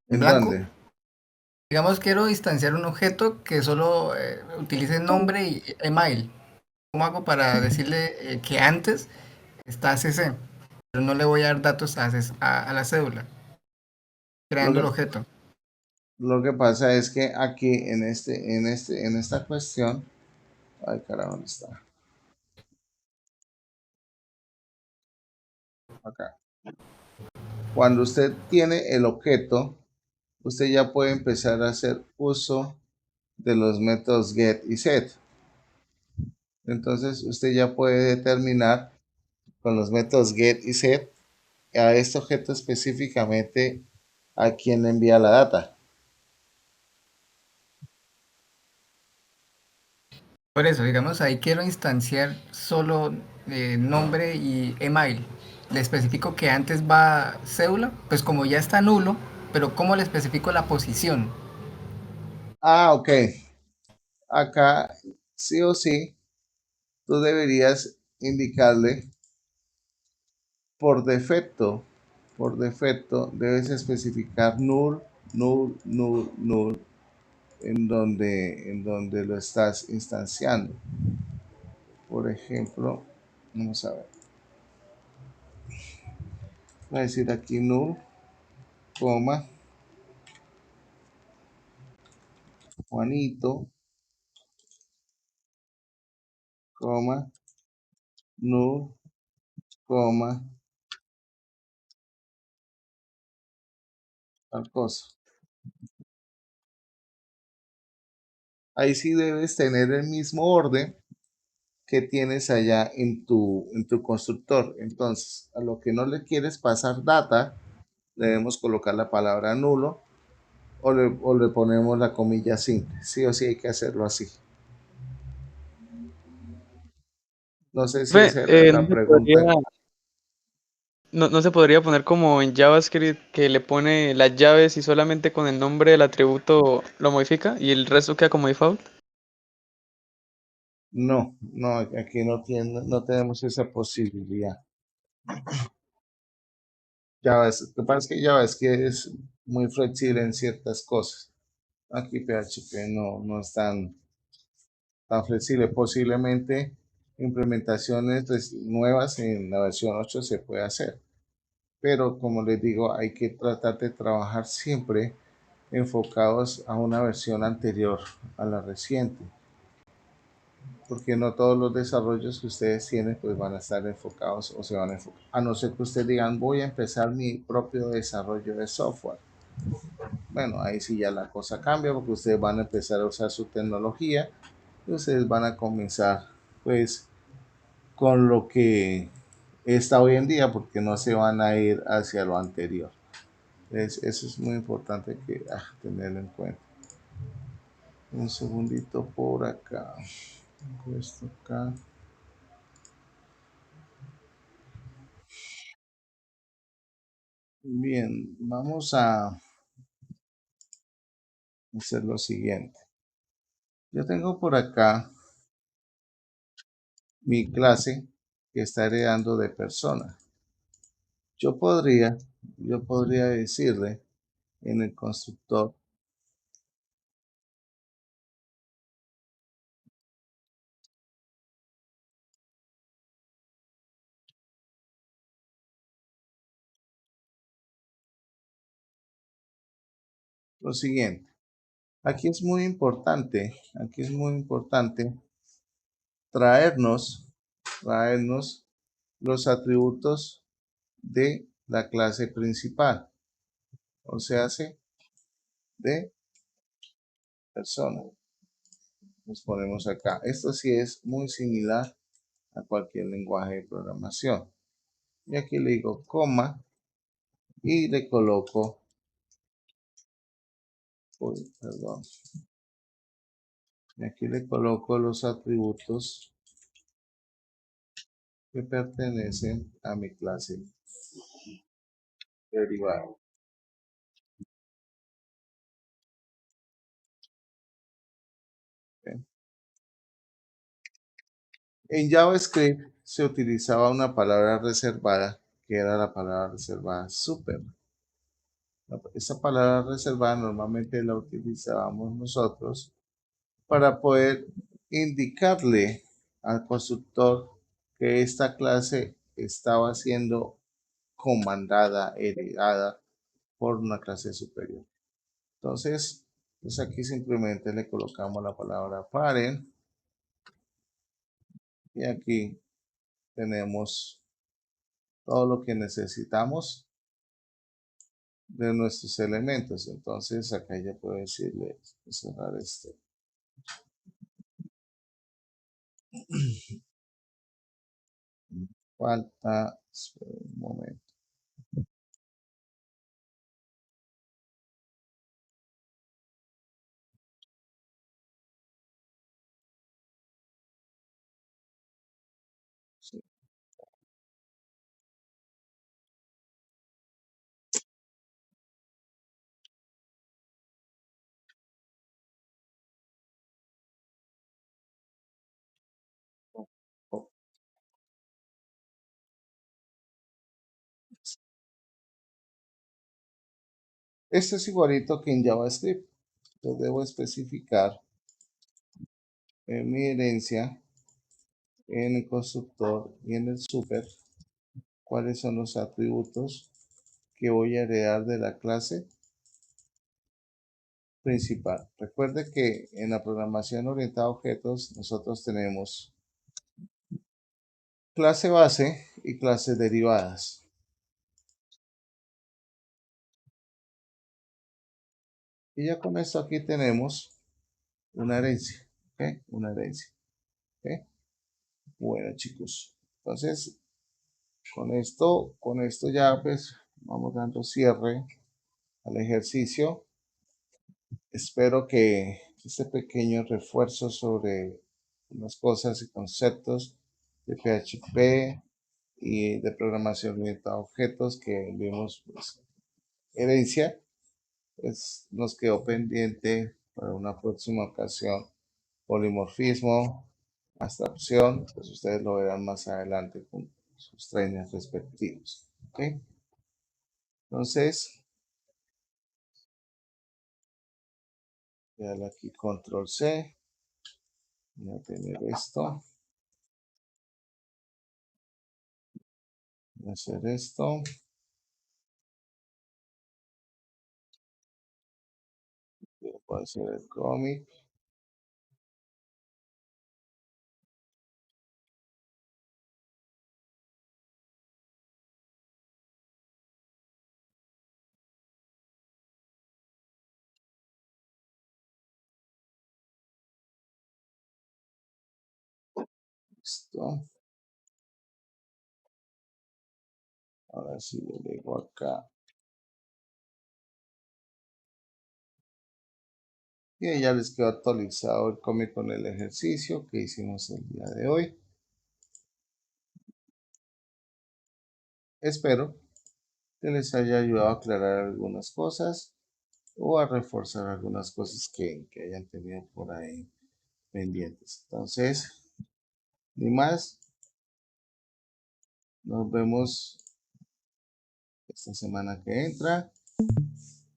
en
¿En
blanco?
dónde?
Digamos, quiero instanciar un objeto que solo utilice nombre y email. ¿Cómo hago para decirle que antes está CC, pero no le voy a dar datos a la cédula,
Lo
creando el
que,
objeto?
lo que pasa es que aquí en esta cuestión, ay caramba, ¿dónde está? Acá. Cuando usted tiene el objeto, usted ya puede empezar a hacer uso de los métodos get y set. Entonces usted ya puede determinar con los métodos get y set a este objeto específicamente a quién le envía la data.
Por eso, digamos, ahí quiero instanciar solo nombre y email. Le especifico que antes va cédula, pues como ya está nulo, pero ¿cómo le especifico la posición?
Ah, ok. Acá sí o sí, tú deberías indicarle por defecto debes especificar null, null, null, null en donde lo estás instanciando. Por ejemplo, vamos a ver. Voy a decir aquí null, coma, Juanito, coma, null, coma, tal cosa. Ahí sí debes tener el mismo orden que tienes allá en tu constructor. Entonces, a lo que no le quieres pasar data, debemos colocar la palabra nulo o le ponemos la comilla simple. Sí o sí hay que hacerlo así. No sé si
Profe,
esa era
no
la
se podría,
pregunta.
no se podría poner como en JavaScript que le pone las llaves y solamente con el nombre del atributo lo modifica y el resto queda como default.
No, no, aquí no tenemos esa posibilidad. Lo que pasa es que JavaScript es muy flexible en ciertas cosas. Aquí PHP no es tan flexible. Posiblemente implementaciones nuevas en la versión 8 se puede hacer. Pero como les digo, hay que tratar de trabajar siempre enfocados a una versión anterior a la reciente. Porque no todos los desarrollos que ustedes tienen pues van a estar enfocados o se van a enfocar. A no ser que ustedes digan, voy a empezar mi propio desarrollo de software. Bueno, ahí sí ya la cosa cambia porque ustedes van a empezar a usar su tecnología y ustedes van a comenzar pues con lo que está hoy en día porque no se van a ir hacia lo anterior. Eso es muy importante que tenerlo en cuenta. Un segundito por acá. Esto acá. Bien, vamos a hacer lo siguiente. Yo tengo por acá mi clase que está heredando de persona. Yo podría decirle en el constructor lo siguiente. Aquí es muy importante traernos, traernos los atributos de la clase principal, o sea, de persona. Nos ponemos acá. Esto sí es muy similar a cualquier lenguaje de programación. Y aquí le digo coma y le coloco, uy, perdón, y aquí le coloco los atributos que pertenecen a mi clase derivada. ¿Ok? En JavaScript se utilizaba una palabra reservada que era la palabra reservada super. Esa palabra reservada normalmente la utilizábamos nosotros para poder indicarle al constructor que esta clase estaba siendo comandada, heredada por una clase superior. Entonces, pues aquí simplemente le colocamos la palabra parent y aquí tenemos todo lo que necesitamos de nuestros elementos. Entonces, acá ya puedo decirle cerrar este. Falta, espera un momento. Sí. Oh, esto es igualito que en JavaScript. Yo debo especificar en mi herencia, en el constructor y en el super cuáles son los atributos que voy a heredar de la clase principal. Recuerde que en la programación orientada a objetos nosotros tenemos clase base y clases derivadas. Y ya con esto aquí tenemos una herencia. ¿Ok? Una herencia. ¿Ok? Bueno, chicos. Entonces, con esto ya pues vamos dando cierre al ejercicio. Espero que este pequeño refuerzo sobre unas cosas y conceptos de PHP y de programación orientada a objetos que vimos pues, herencia, pues nos quedó pendiente para una próxima ocasión. Polimorfismo, abstracción, pues ustedes lo verán más adelante con sus trainings respectivos. ¿Ok? Entonces, voy a darle aquí control C, voy a tener esto, voy a hacer esto, voy a hacer el cómic, esto, ahora sí le digo acá, y ya les quedó actualizado el cómic con el ejercicio que hicimos el día de hoy. Espero que les haya ayudado a aclarar algunas cosas o a reforzar algunas cosas que hayan tenido por ahí pendientes. Entonces, ni más, nos vemos esta semana que entra.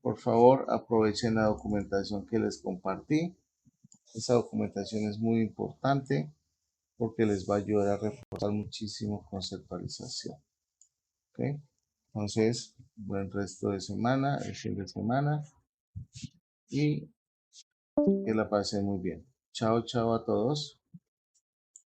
Por favor, aprovechen la documentación que les compartí. Esa documentación es muy importante porque les va a ayudar a reforzar muchísimo conceptualización. ¿Ok? Entonces, buen resto de semana, el fin de semana y que la pasen muy bien. Chao, chao a todos.